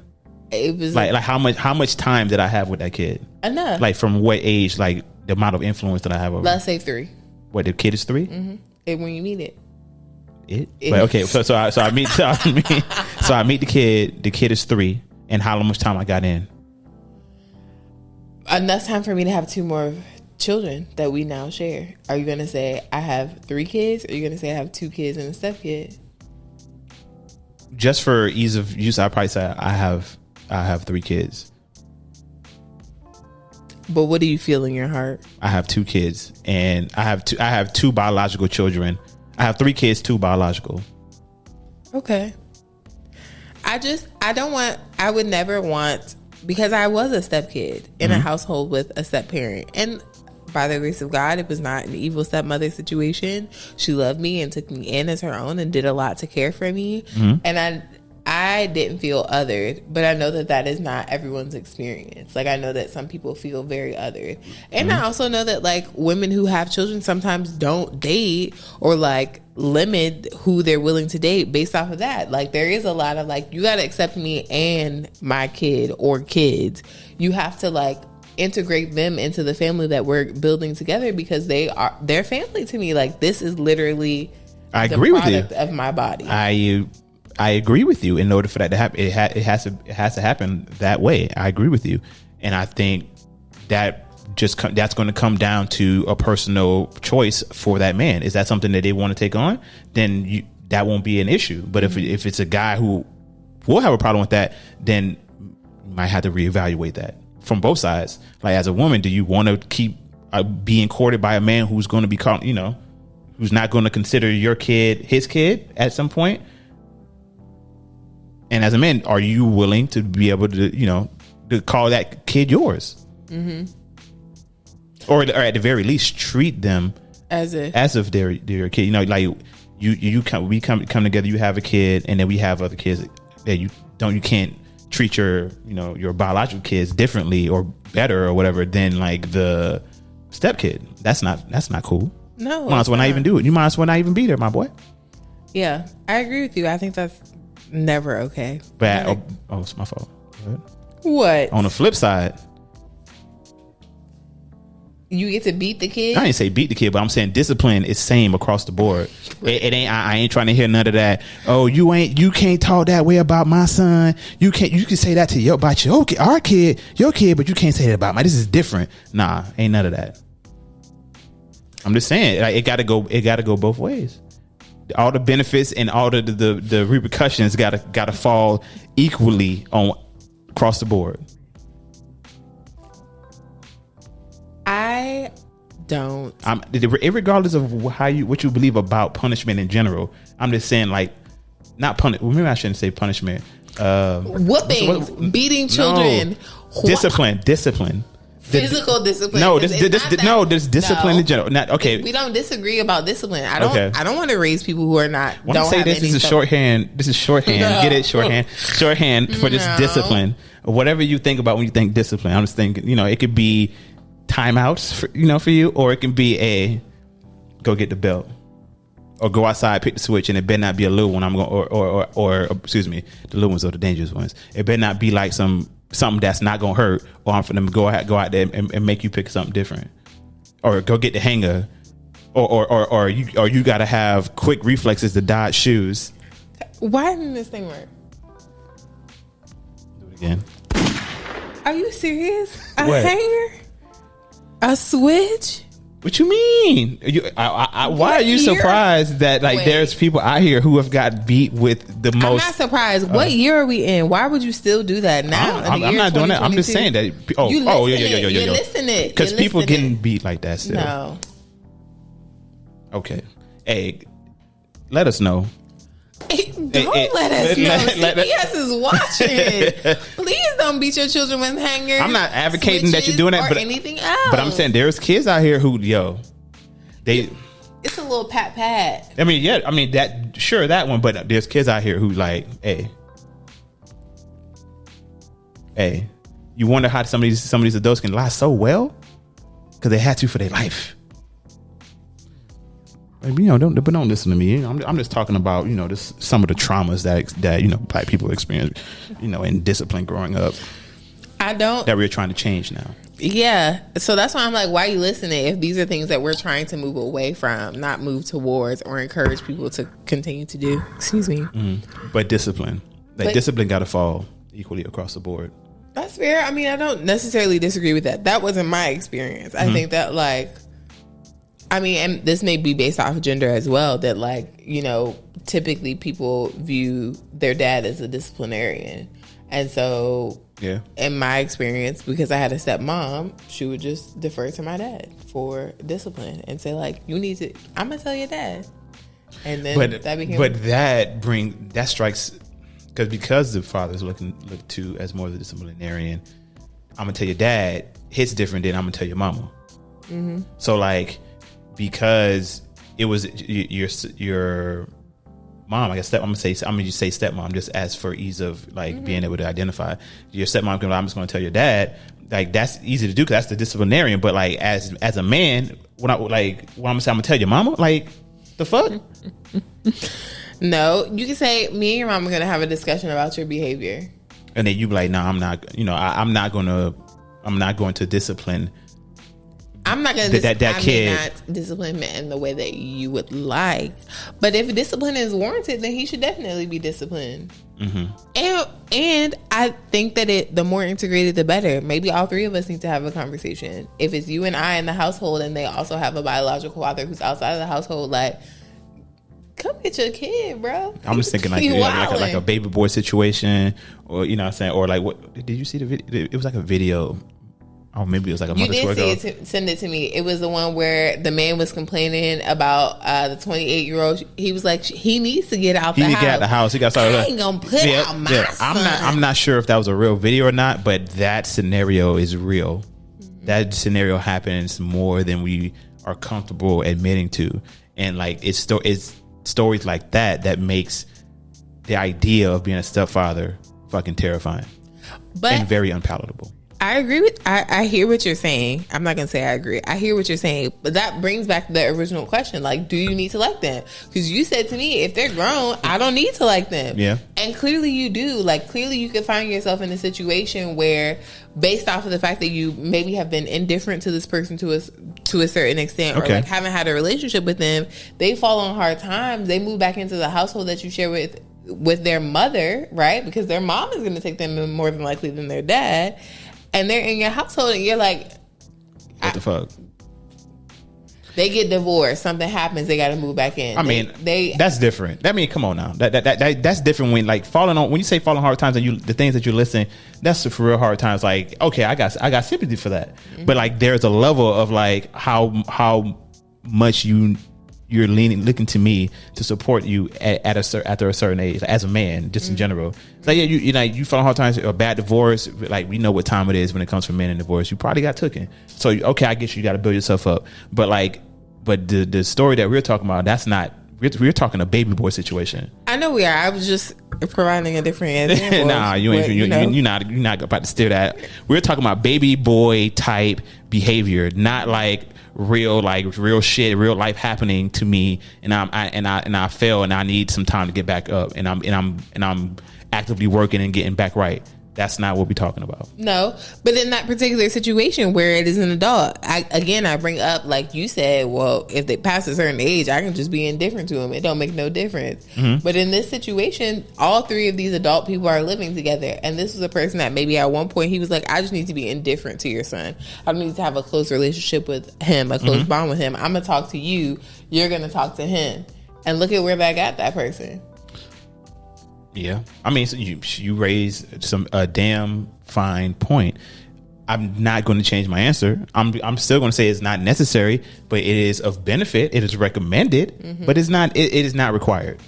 It was like how much time did I have with that kid? Enough. Like from what age? Like the amount of influence that I have over. Let's say 3. What, the kid is 3? Mm-hmm. And when you meet it. But okay, so I meet the kid. The kid is 3, and how much time I got in? Enough time for me to have 2 more children that we now share. Are you going to say I have 3 kids? Or are you going to say I have 2 kids and a step kid? Just for ease of use, I'd probably say I have 3 kids. But what do you feel in your heart? I have 2 kids, and I have 2 biological children. I have 3 kids, 2 biological. Okay. I would never want, because I was a step kid in a household with a step parent. And by the grace of God, it was not an evil stepmother situation. She loved me and took me in as her own and did a lot to care for me. Mm-hmm. And I didn't feel othered, but I know that is not everyone's experience. Like, I know that some people feel very othered. And I also know that, like, women who have children sometimes don't date or, like, limit who they're willing to date based off of that. Like, there is a lot of, like, you got to accept me and my kid or kids. You have to, like, integrate them into the family that we're building together, because they're family to me. Like, this is literally the product of my body. I agree with you. In order for that to happen, it has to happen that way. I agree with you, and I think that that's going to come down to a personal choice for that man. Is that something that they want to take on? Then that won't be an issue. But if it's a guy who will have a problem with that, then you might have to reevaluate that from both sides. Like, as a woman, do you want to keep being courted by a man who's going to be called, who's not going to consider your kid his kid at some point? And as a man, are you willing to be able to, to call that kid yours? Mm-hmm. Or at the very least, treat them as if they're your kid. Like we come together. You have a kid, and then we have other kids that you can't treat your biological kids differently or better or whatever than like the stepkid. That's not cool. No, Might as well not even do it. You might as well not even be there, my boy. Yeah, I agree with you. I think that's never okay. But it's my fault. What? On the flip side, you get to beat the kid? I didn't say beat the kid, but I'm saying discipline is same across the board. It ain't. I ain't trying to hear none of that. Oh, you can't talk that way about my son. You can say that to about your kid, but you can't say that about my. This is different. Nah, ain't none of that. I'm just saying, like, it got to go both ways. All the benefits and all the repercussions got to fall equally on across the board. I don't. Regardless of what you believe about punishment in general, I'm just saying, like, not punish. Well, maybe I shouldn't say punishment. Whoopings, beating children, no. Discipline. Physical discipline. No, there's discipline in general. Not okay. We don't disagree about discipline. I don't want to raise people who are not. When I say this is shorthand. This is shorthand. No. Get it? Shorthand for just discipline. Whatever you think about when you think discipline, I'm just thinking. It could be timeouts for you, or it can be go get the belt, or go outside, pick the switch, and it better not be a little one. I'm going or excuse me, the little ones are the dangerous ones. It better not be like something that's not gonna hurt, or I'm for them to go out there and make you pick something different, or go get the hanger, or you got to have quick reflexes to dodge shoes. Why didn't this thing work? Do it again. Are you serious? A What? hanger? A switch? What you mean? Why are you surprised that there's people out here who have got beat with the most? I'm not surprised. What year are we in? Why would you still do that now? I'm not doing that. I'm just saying that. You're listening. Because people getting beat like that still. No. Okay. Hey, let us know. Don't let us know. CPS is watching. Please don't beat your children with hangers. I'm not advocating that you're doing that, but anything else. But I'm saying there's kids out here who, it's a little pat. I mean, yeah, that one. But there's kids out here who hey, you wonder how some of these adults can lie so well because they had to for their life. Don't listen to me. I'm just talking about just some of the traumas that black people experience, in discipline growing up. That we're trying to change now. Yeah, so that's why I'm like, why are you listening? If these are things that we're trying to move away from, not move towards or encourage people to continue to do. Excuse me. But discipline, discipline got to fall equally across the board. That's fair. I mean, I don't necessarily disagree with that. That wasn't my experience. I think that and this may be based off of gender as well, that typically people view their dad as a disciplinarian. And so in my experience, because I had a stepmom, she would just defer to my dad for discipline and say you need to, I'm going to tell your dad. And then that strikes, because the father's looked to as more of the disciplinarian, I'm going to tell your dad, hits different than I'm going to tell your mama. Mm-hmm. So because it was your mom, I guess I'm gonna say stepmom just as for ease of being able to identify. Your stepmom I'm just gonna tell your dad, that's easy to do because that's the disciplinarian. But as a man, when I'm gonna say I'm gonna tell your mama, the fuck? No, you can say me and your mom are gonna have a discussion about your behavior, and then you be like, no, I'm not. I'm not going to discipline. I'm not going to that kid. not discipline him in the way that you would like. But if discipline is warranted, then he should definitely be disciplined. Mm-hmm. And I think that the more integrated, the better. Maybe all three of us need to have a conversation. If it's you and I in the household and they also have a biological father who's outside of the household, come get your kid, bro. I'm just thinking like a baby boy situation, or what I'm saying, or what did you see the video? It was like a video. Oh, maybe it was like a month or two ago. You did send it to me. It was the one where the man was complaining about the 28-year-old. He was like, he needs to get out the house. He got out the house. He got started. I ain't gonna put out my son. I'm not sure if that was a real video or not, but that scenario is real. Mm-hmm. That scenario happens more than we are comfortable admitting to, and it's stories like that makes the idea of being a stepfather fucking terrifying, and very unpalatable. I agree with. I hear what you're saying. I'm not gonna say I agree. I hear what you're saying, but that brings back the original question: like, do you need to like them? Because you said to me, if they're grown, I don't need to like them. Yeah, and clearly you do. Like, clearly you could find yourself in a situation where, based off of the fact that you maybe have been indifferent to this person to a certain extent, or like haven't had a relationship with them, they fall on hard times. They move back into the household that you share with their mother, right? Because their mom is going to take them more than likely than their dad. And they're in your household, and you're like, what the fuck? They get divorced. Something happens. They got to move back in. I mean, that's different. I mean, come on now. That's different when like when you say falling hard times and the things that you're listening, that's for real hard times. Like, okay, I got sympathy for that. Mm-hmm. But like, there's a level of like how much you're looking to me to support you after a certain age, as a man, just in general. Like, yeah, you fall on hard times, a bad divorce. Like, we know what time it is when it comes for men in divorce. You probably got taken. So okay, I guess you got to build yourself up. But like, the story that we're talking about, that's not. We're talking a baby boy situation. I know we are. I was just providing a different answer. Nah, you're not about to steer that. We're talking about baby boy type behavior, not like real shit, real life happening to me, and I fail, and I need some time to get back up, and I'm actively working and getting back right. That's not what we're talking about. No, but in that particular situation where it is an adult, I bring up, like you said, well, if they pass a certain age, I can just be indifferent to them. It don't make no difference. Mm-hmm. But in this situation, all three of these adult people are living together. And this was a person that maybe at one point he was like, I just need to be indifferent to your son. I don't need to have a close relationship with him, a close bond with him. I'm going to talk to you. You're going to talk to him. And look at where that got that person. Yeah, I mean, so you raised a damn fine point. I'm not going to change my answer. I'm still going to say it's not necessary, but it is of benefit. It is recommended, but it's not. It is not required.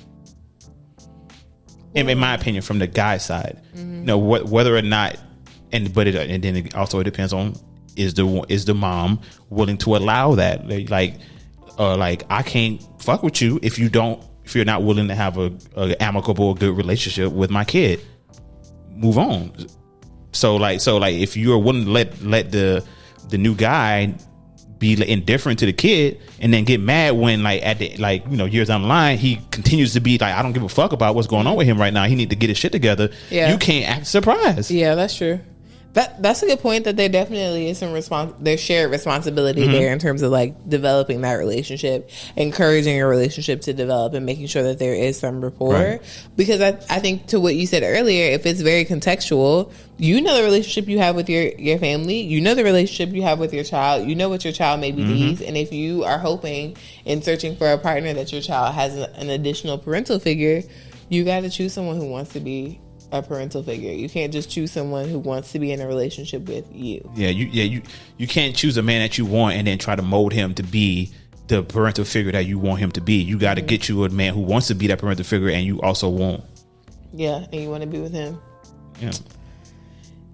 In my opinion, from the guy's side, whether or not, and then it also depends on is the mom willing to allow that? Like I can't fuck with you if you're not willing to have a amicable, good relationship with my kid. Move on. So if you're willing to let the new guy be indifferent to the kid and then get mad when years down the line he continues to be like, I don't give a fuck about what's going on with him right now, he need to get his shit together. Yeah. You can't act surprised. Yeah, that's true. That's a good point, that there definitely is there's shared responsibility there in terms of like developing that relationship, encouraging a relationship to develop, and making sure that there is some rapport. Right. Because I think, to what you said earlier, if it's very contextual, you know the relationship you have with your family, you know the relationship you have with your child, you know what your child maybe needs, and if you are hoping and searching for a partner that your child has an additional parental figure, you got to choose someone who wants to be a parental figure. You can't just choose someone who wants to be in a relationship with you. You can't choose a man that you want and then try to mold him to be the parental figure that you want him to be. You got to get you a man who wants to be that parental figure, and you also want. Yeah, and you want to be with him. Yeah.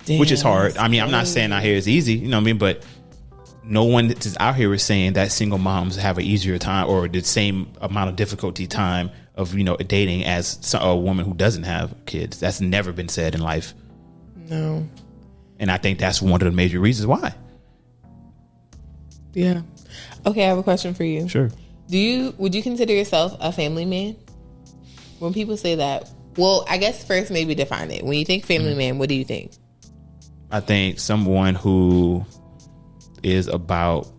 Damn, which is hard. I mean, I'm not saying out here it's easy, you know what I mean? But no one that's out here is saying that single moms have an easier time or the same amount of difficulty time of dating as a woman who doesn't have kids. That's never been said in life. No. And I think that's one of the major reasons why. Yeah. Okay, I have a question for you. Sure. Would you consider yourself a family man? When people say that, well, I guess first maybe define it. When you think family man, what do you think? I think someone who is about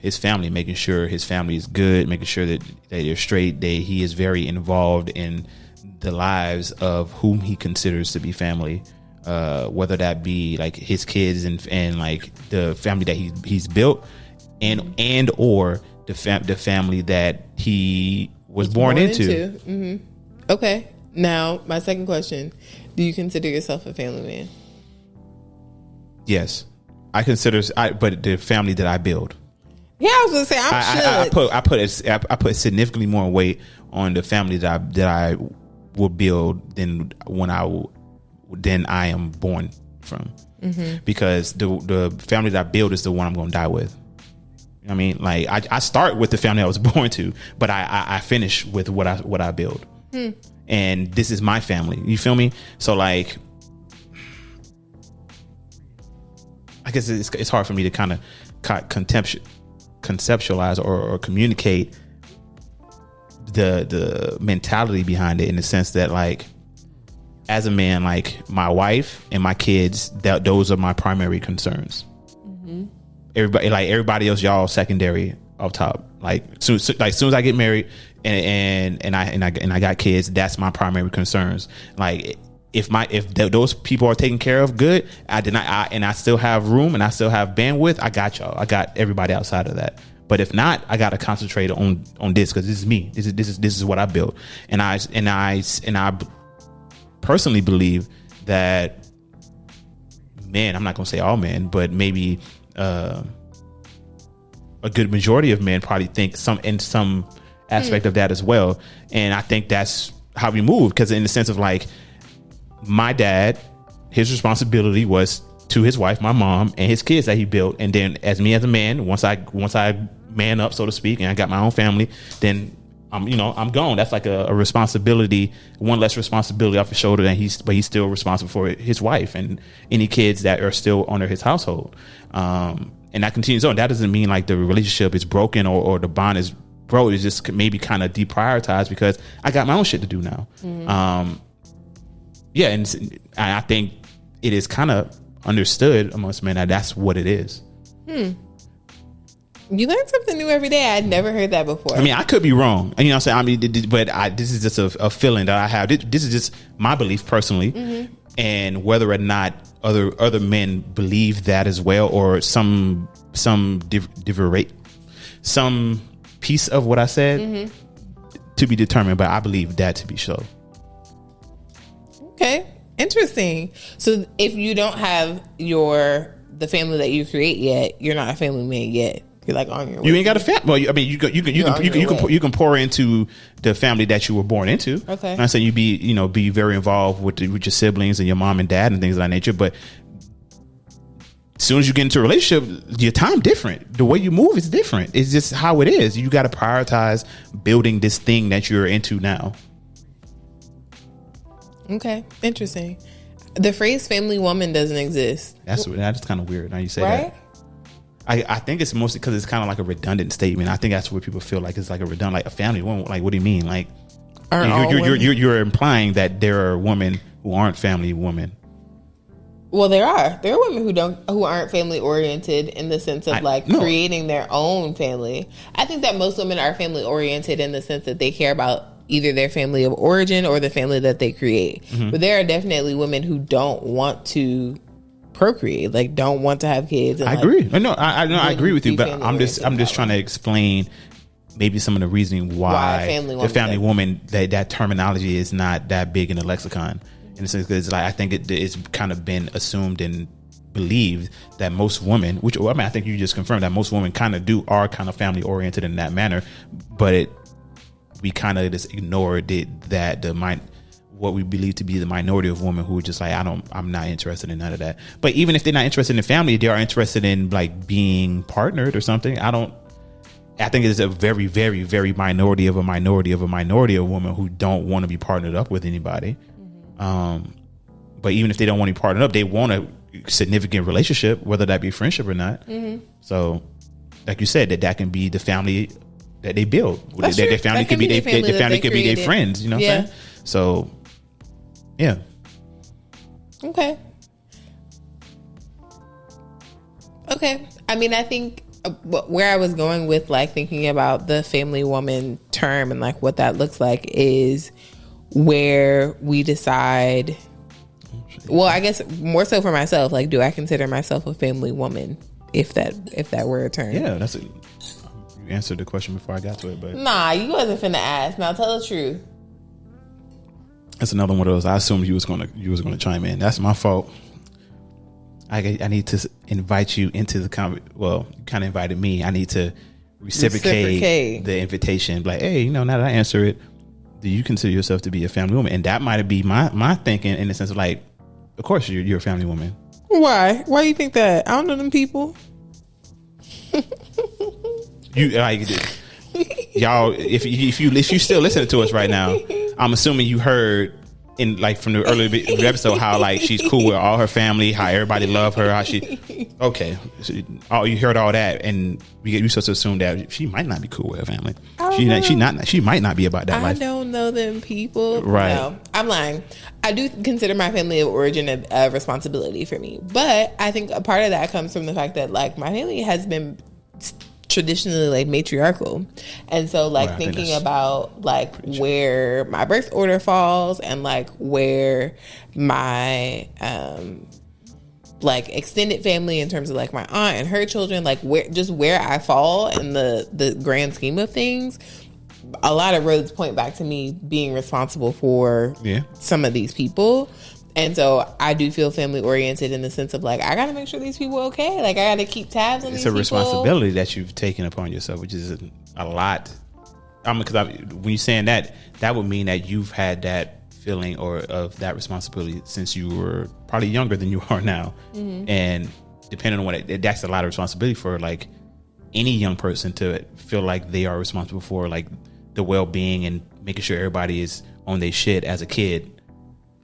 his family, making sure his family is good, making sure that they're straight. He is very involved in the lives of whom he considers to be family, whether that be like his kids and like the family that he's built, and or the family that he was born into. Mm-hmm. Okay. Now, my second question: do you consider yourself a family man? Yes, I consider, but the family that I build. Yeah, I was gonna say I put significantly more weight on the family that I will build than I am born from, because the family that I build is the one I'm gonna die with. You know what I mean? Like I start with the family I was born to, but I finish with what I build, and this is my family. You feel me? So like, I guess it's hard for me to kind of conceptualize or communicate the mentality behind it, in the sense that, like, as a man, like, my wife and my kids, those are my primary concerns. Mm-hmm. Everybody else, y'all secondary up top. Like, soon as I get married and I got kids, that's my primary concerns. Like, if those people are taken care of, good. I still have room and I still have bandwidth, I got y'all. I got everybody outside of that. But if not, I got to concentrate on this, because this is me. This is what I built. And I personally believe that men, I'm not going to say all men, but maybe a good majority of men probably think in some aspect of that as well. And I think that's how we move, because in the sense of, like, my dad, his responsibility was to his wife, my mom, and his kids that he built. And then as a man, once I man up, so to speak, and I got my own family, then I'm gone. That's like a responsibility, one less responsibility off his shoulder, but he's still responsible for his wife and any kids that are still under his household. And that continues on. That doesn't mean like the relationship is broken or the bond is broke. It's just maybe kind of deprioritized because I got my own shit to do now. Mm-hmm. Yeah, and I think it is kind of understood amongst men that that's what it is. You learn something new every day. I'd never heard that before. I mean, I could be wrong. You know what I'm saying? I mean, but this is just a feeling that I have. This is just my belief personally. Mm-hmm. And whether or not other men believe that as well, or some piece of what I said, to be determined. But I believe that to be so. Okay, interesting. So if you don't have the family that you create yet, you're not a family man yet. You're like on your way. You ain't got a family. Well, I mean, you can pour into the family that you were born into. Okay, I'm not saying you be very involved with your siblings and your mom and dad and things of that nature. But as soon as you get into a relationship, your time different. The way you move is different. It's just how it is. You got to prioritize building this thing that you're into now. Okay, interesting. The phrase "family woman" doesn't exist. That's kind of weird. Now you say right? that. I think it's mostly because it's kind of like a redundant statement. I think that's what people feel like. It's like a redundant, like a family woman. Like, what do you mean? Like, you're implying that there are women who aren't family women. Well, there are women who aren't family oriented in the sense of creating their own family. I think that most women are family oriented in the sense that they care about either their family of origin or the family that they create. Mm-hmm. But there are definitely women who don't want to procreate, like don't want to have kids. And I agree. No, I agree with you, but I'm just trying to explain maybe some of the reasoning why the family woman, that terminology is not that big in the lexicon. In the sense, because like I think it's kind of been assumed and believed that most women, I think you just confirmed that most women are kind of family oriented in that manner, but we kind of just ignored what we believe to be the minority of women who are just like, I'm not interested in none of that. But even if they're not interested in family, they are interested in like being partnered or something. I think it's a very, very, very minority of a minority of a minority of women who don't want to be partnered up with anybody. Mm-hmm. But even if they don't want to be partnered up, they want a significant relationship, whether that be friendship or not. Mm-hmm. So like you said, that can be the family that they build. Their family could be their friends, you know what I'm saying? So yeah. Okay. I mean, I think where I was going with like thinking about the family woman term and like what that looks like is where we decide, well, I guess more so for myself, like, do I consider myself a family woman if that were a term? Yeah, you answered the question before I got to it, but nah, you wasn't finna ask. Now tell the truth. That's another one of those. I assumed you was gonna chime in. That's my fault. I need to invite you into the well, you kind of invited me. I need to reciprocate the invitation. Like, hey, now that I answer it, do you consider yourself to be a family woman? And that might be my thinking in the sense of like, of course you're a family woman. Why? Why do you think that? I don't know them people. You like y'all. If you still listening to us right now, I'm assuming you heard in like from the early episode, how like she's cool with all her family, how everybody love her, how she you heard all that, and you supposed to assume that she might not be cool with her family. She might not be about that life. I don't know them people. Right. No, I'm lying. I do consider my family of origin a responsibility for me, but I think a part of that comes from the fact that like my family has been traditionally like matriarchal, and so like thinking about like where my birth order falls and like where my like extended family in terms of like my aunt and her children, like where I fall in the grand scheme of things, a lot of roads point back to me being responsible for some of these people. And so I do feel family oriented in the sense of like, I got to make sure these people are okay. Like I got to keep tabs on these people. It's a responsibility that you've taken upon yourself, which is a lot. Because when you're saying that would mean that you've had that feeling or of that responsibility since you were probably younger than you are now. Mm-hmm. And depending on that's a lot of responsibility for like any young person to feel like they are responsible for like the well-being and making sure everybody is on their shit as a kid.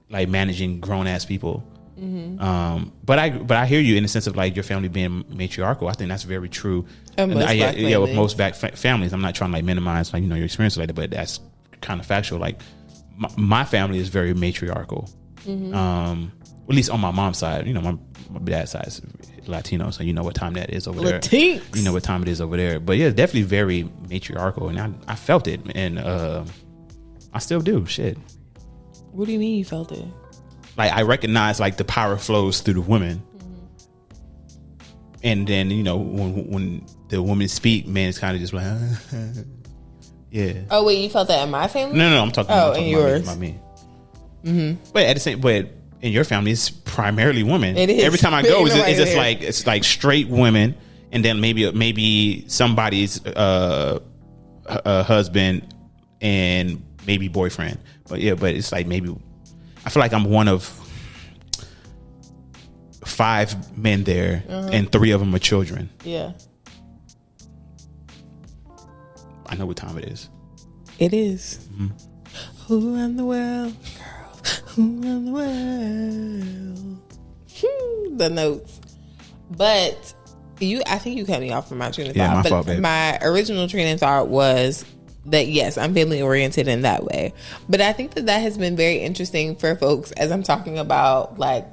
Like managing grown ass people. Mm-hmm. But I hear you in the sense of like your family being matriarchal. I think that's very true. With most black families. I'm not trying to like minimize like your experience like that, but that's kind of factual. Like my family is very matriarchal. Mm-hmm. At least on my mom's side. My dad's side is Latino, so you know what time that is over there. You know what time it is over there. But yeah, it's definitely very matriarchal, and I felt it, and I still do. Shit. What do you mean you felt it? Like I recognize like the power flows through the women, and then when the women speak, men is kind of just like, yeah. Oh wait, you felt that in my family? No, I'm talking. In yours. About me. Mm-hmm. But in your family, it's primarily women. It is. Every time I go, it's like straight women, and then maybe somebody's husband and maybe boyfriend. But it's like maybe I feel like I'm one of 5 men there, and 3 of them are children. Yeah, I know what time it is. It is. Mm-hmm. Who run the world, girl? Who run the world? The notes, but I think you cut me off from my train of thought. Yeah, my fault, babe. My original train of thought was that yes, I'm family oriented in that way. But I think that has been very interesting for folks as I'm talking about like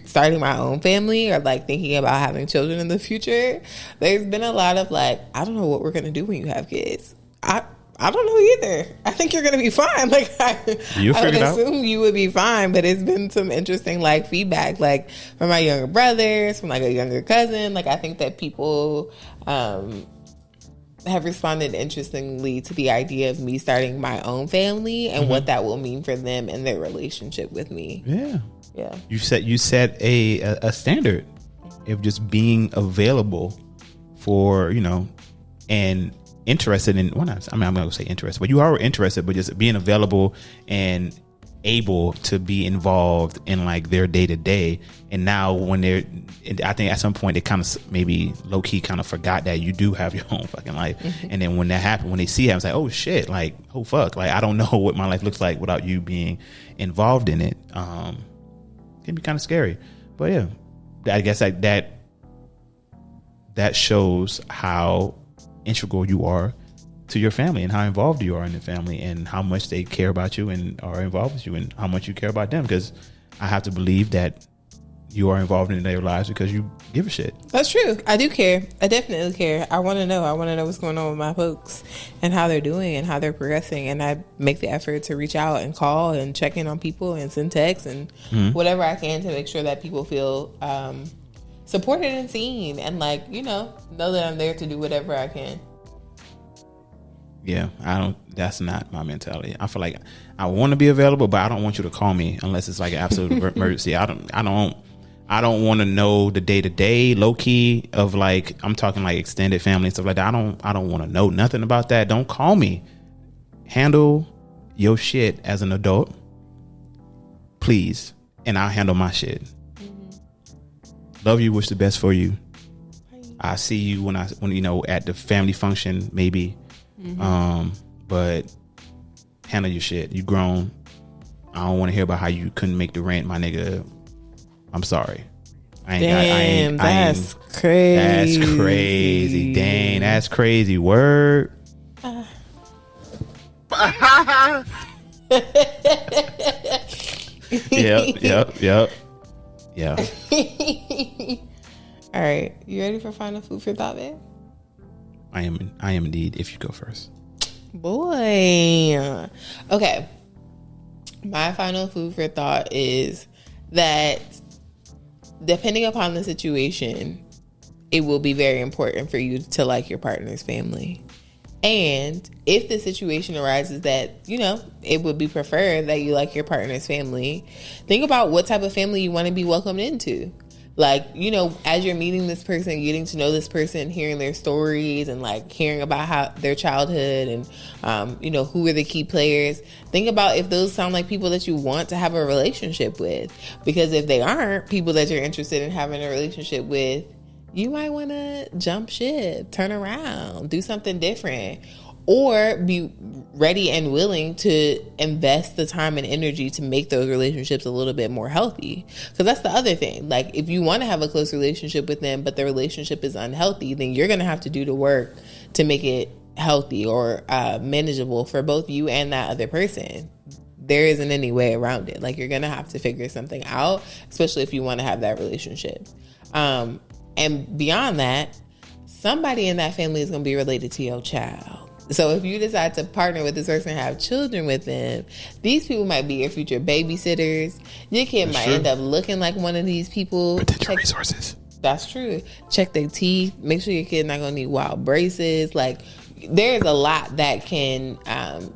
starting my own family or like thinking about having children in the future. There's been a lot of like, I don't know what we're going to do when you have kids. I don't know either. I think you're going to be fine. Like I would assume you would be fine, but it's been some interesting like feedback like from my younger brothers, from like a younger cousin. Like I think that people have responded interestingly to the idea of me starting my own family and what that will mean for them and their relationship with me. Yeah. You set a standard of just being available for and interested in. I'm not going to say interested, but you are interested, but just being available and able to be involved in like their day to day. And now I think at some point they kind of maybe low key kind of forgot that you do have your own fucking life. Mm-hmm. And then when that happened, when they see it, I was like, oh shit, like, oh fuck, like I don't know what my life looks like without you being involved in it. Can be kind of scary, but yeah, I guess like that shows how integral you are to your family and how involved you are in the family and how much they care about you and are involved with you and how much you care about them, because I have to believe that you are involved in their lives because you give a shit. That's true. I do care. I definitely care. I want to know what's going on with my folks and how they're doing and how they're progressing, and I make the effort to reach out and call and check in on people and send texts and whatever I can to make sure that people feel supported and seen and like know that I'm there to do whatever I can. Yeah, that's not my mentality. I feel like I want to be available, but I don't want you to call me unless it's like an absolute emergency. I don't want to know the day to day, low key of like, I'm talking like extended family and stuff like that. I don't want to know nothing about that. Don't call me. Handle your shit as an adult, please, and I'll handle my shit. Love you, wish the best for you. I see you when at the family function maybe. But handle your shit. You grown. I don't want to hear about how you couldn't make the rent, my nigga. I'm sorry. That's crazy. That's crazy. Dang, that's crazy. Word. Yep. Yeah. All right, you ready for final food for thought, man? I am indeed. If you go first, boy. Okay, my final food for thought is that depending upon the situation, it will be very important for you to like your partner's family. And if the situation arises that, you know, it would be preferred that you like your partner's family, think about what type of family you want to be welcomed into. Like, you know, as you're meeting this person, getting to know this person, hearing their stories and like hearing about how their childhood and, you know, who are the key players. Think about if those sound like people that you want to have a relationship with. Because if they aren't people that you're interested in having a relationship with, you might want to jump ship, turn around, do something different, or be ready and willing to invest the time and energy to make those relationships a little bit more healthy. Because that's the other thing. Like, if you want to have a close relationship with them, but the relationship is unhealthy, then you're going to have to do the work to make it healthy or manageable for both you and that other person. There isn't any way around it. Like, you're going to have to figure something out, especially if you want to have that relationship. And beyond that, somebody in that family is going to be related to your child. So if you decide to partner with this person and have children with them, these people might be your future babysitters. Your kid might end up looking like one of these people. Potential resources. That's true. Check their teeth. Make sure your kid's not going to need wild braces. Like, there's a lot that can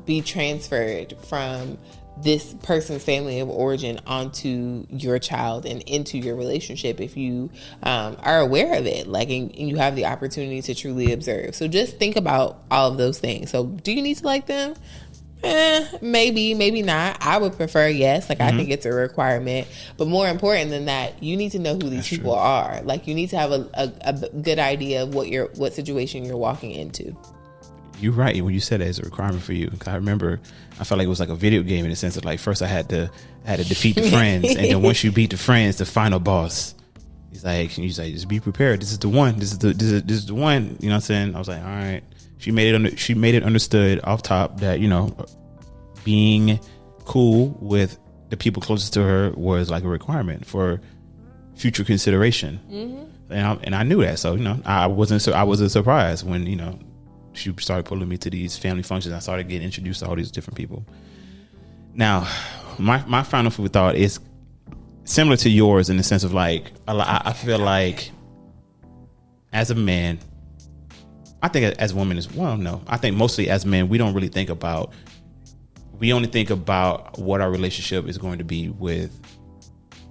be transferred from this person's family of origin onto your child and into your relationship if you are aware of it, like, and you have the opportunity to truly observe. So just think about all of those things. So do you need to like them? Maybe not. I would prefer yes. Like, I think it's a requirement. But more important than that, you need to know who these people are. Like, you need to have a good idea of what situation you're walking into. You're right when you said that it's a requirement for you. I remember I felt like it was like a video game in the sense of, like, first I had to defeat the friends, and then once you beat the friends, the final boss. He's like, just be prepared. This is the one. This is the one. You know what I'm saying? I was like, all right. She made it understood off top that, you know, being cool with the people closest to her was like a requirement for future consideration. And I knew that, so, you know, I wasn't surprised when, you know, she started pulling me to these family functions. I started getting introduced to all these different people. Now, my final food thought is similar to yours in the sense of, like, I feel like as a man, I think as women as well, no, I think mostly as men, we only think about what our relationship is going to be with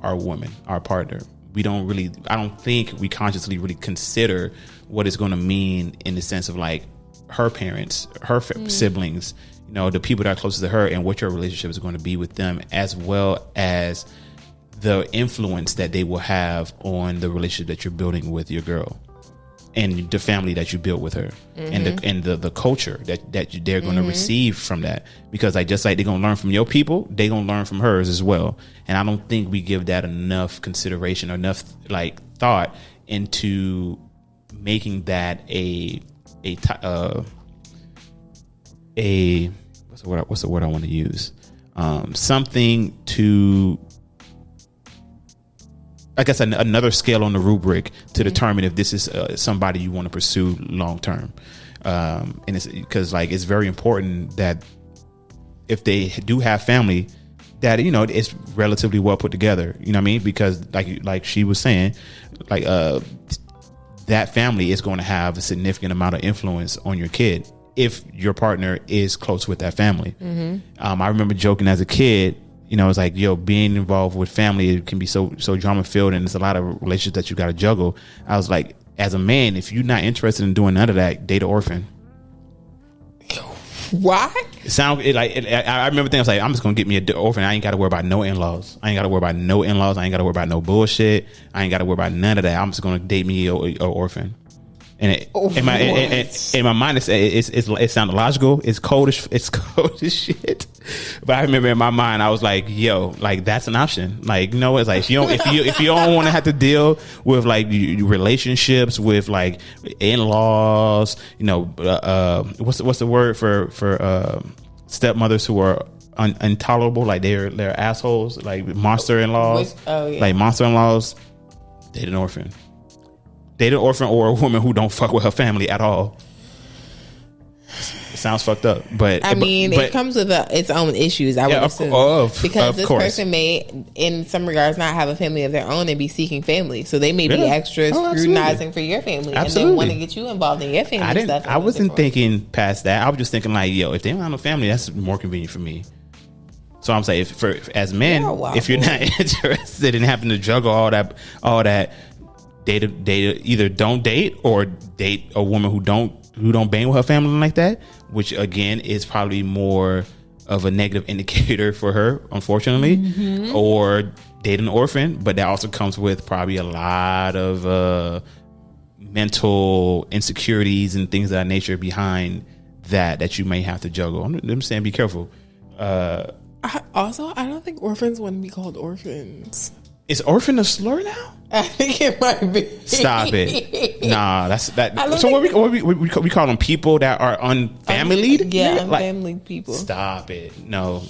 our woman, our partner. I don't think we consciously really consider what it's going to mean in the sense of, like, her parents, her siblings, you know, the people that are closest to her, and what your relationship is going to be with them, as well as the influence that they will have on the relationship that you're building with your girl and the family that you built with her, and the culture that they're going to receive from that. Because, like, just like they're going to learn from your people, they're going to learn from hers as well. And I don't think we give that enough consideration or enough, like, thought into making that what's the word I want to use? Something to, I guess, another scale on the rubric to determine if this is somebody you want to pursue long term. And it's because, like, it's very important that if they do have family, that, you know, it's relatively well put together. You know what I mean? Because like she was saying, like, that family is going to have a significant amount of influence on your kid if your partner is close with that family. I remember joking as a kid, you know, it's like, yo, being involved with family, it can be so drama filled, and there's a lot of relationships that you got to juggle. I was like, as a man, if you're not interested in doing none of that, date an orphan. Why? I remember thinking, I was like, I'm just gonna get me an orphan. I ain't got to worry about no in-laws. I ain't got to worry about no in-laws. I ain't got to worry about no bullshit. I ain't got to worry about none of that. I'm just gonna date me an orphan. And in my mind, it sounded logical. It's cold as shit. But I remember in my mind, I was like, "Yo, like that's an option." Like, you know, it's like if you don't want to have to deal with like relationships with like in-laws, you know, what's the word for stepmothers who are intolerable, like they're assholes, like monster-in-laws, like monster-in-laws. Date an orphan. Date an orphan or a woman who don't fuck with her family at all. It sounds fucked up, but it comes with its own issues. I would assume because this person may, in some regards, not have a family of their own and be seeking family, so they may be extra scrutinizing for your family, and then want to get you involved in your family stuff. I wasn't thinking past that. I was just thinking like, yo, if they don't have a family, that's more convenient for me. So I'm saying, as men, if you're not interested in having to juggle all that. Date either don't date or date a woman who don't bang with her family like that, which again is probably more of a negative indicator for her, unfortunately, or date an orphan, but that also comes with probably a lot of mental insecurities and things of that nature behind that you may have to juggle. I'm saying be careful. I don't think orphans want to be called orphans. Is orphan a slur now? I think it might be. Stop it. Nah, that's that. So we call them people that are unfamilied? Yeah, unfamilied people. Stop it. No.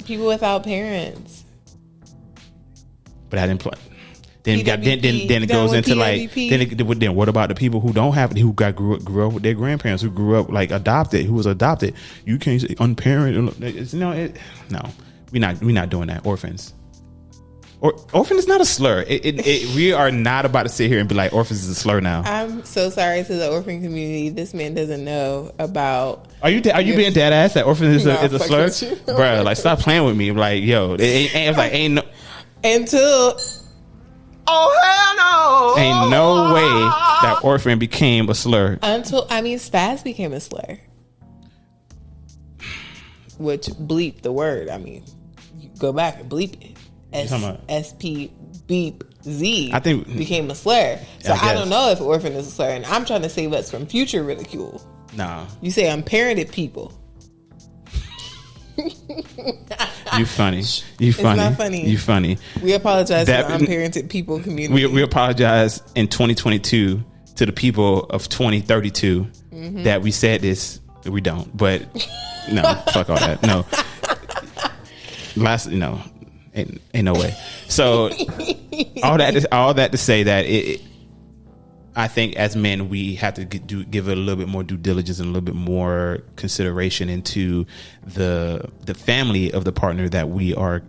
People without parents. But I didn't play. Then it goes into like then what about the people who don't have who grew up with their grandparents, who grew up like adopted, who was adopted? You can't say unparented. No, we're not doing that. Orphans. Orphan is not a slur. We are not about to sit here and be like orphans is a slur now. I'm so sorry to the orphan community. This man doesn't know about. Are you being dead ass that orphan is a slur, bro? Like stop playing with me. Like yo, ain't no until. Oh hell no! Ain't no way that orphan became a slur until spaz became a slur, which bleep the word. You go back and bleep it. SP beep Z I think became a slur. So I don't know if orphan is a slur, and I'm trying to save us from future ridicule. Nah, you say unparented people. You funny. It's not funny. You funny. We apologize to the unparented people community. We apologize in 2022 to the people of 2032 that we said this. We don't, but no, fuck all that. No, ain't no way. So all that to say that I think as men we have to give it a little bit more due diligence and a little bit more consideration into the family of the partner that we are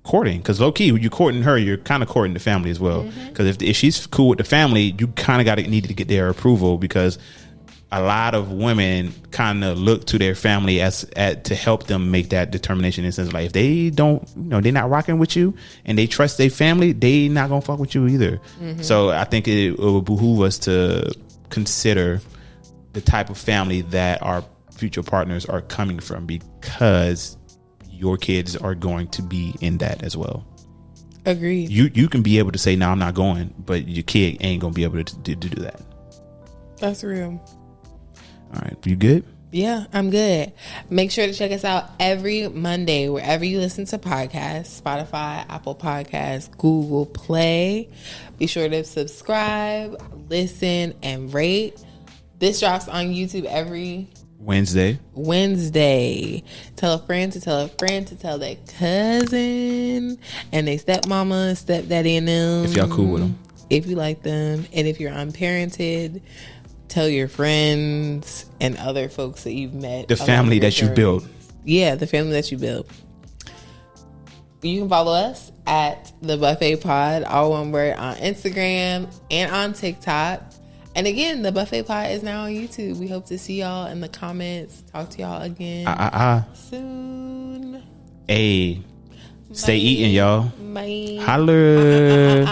courting. Because low key, when you're courting her, you're kind of courting the family as well. Because if she's cool with the family, you kind of need to get their approval, because a lot of women kind of look to their family to help them make that determination. In the sense, like if they don't, they're not rocking with you and they trust their family, they not gonna fuck with you either. So I think it will behoove us to consider the type of family that our future partners are coming from, because your kids are going to be in that as well. Agreed. You can be able to say, no, I'm not going, but your kid ain't gonna be able to do that. That's real. All right, you good? Yeah, I'm good. Make sure to check us out every Monday wherever you listen to podcasts: Spotify, Apple Podcasts, Google Play. Be sure to subscribe, listen, and rate. This drops on YouTube every Wednesday. Tell a friend to tell a friend to tell their cousin and their stepmama, stepdaddy, and them. If y'all cool with them. If you like them. And if you're unparented, tell your friends and other folks that you've met. The family that you built. Yeah, the family that you built. You can follow us at The Buffet Pod, all one word, on Instagram and on TikTok. And again, The Buffet Pod is now on YouTube. We hope to see y'all in the comments. Talk to y'all again soon. Hey, stay eating, y'all. Bye. Holler.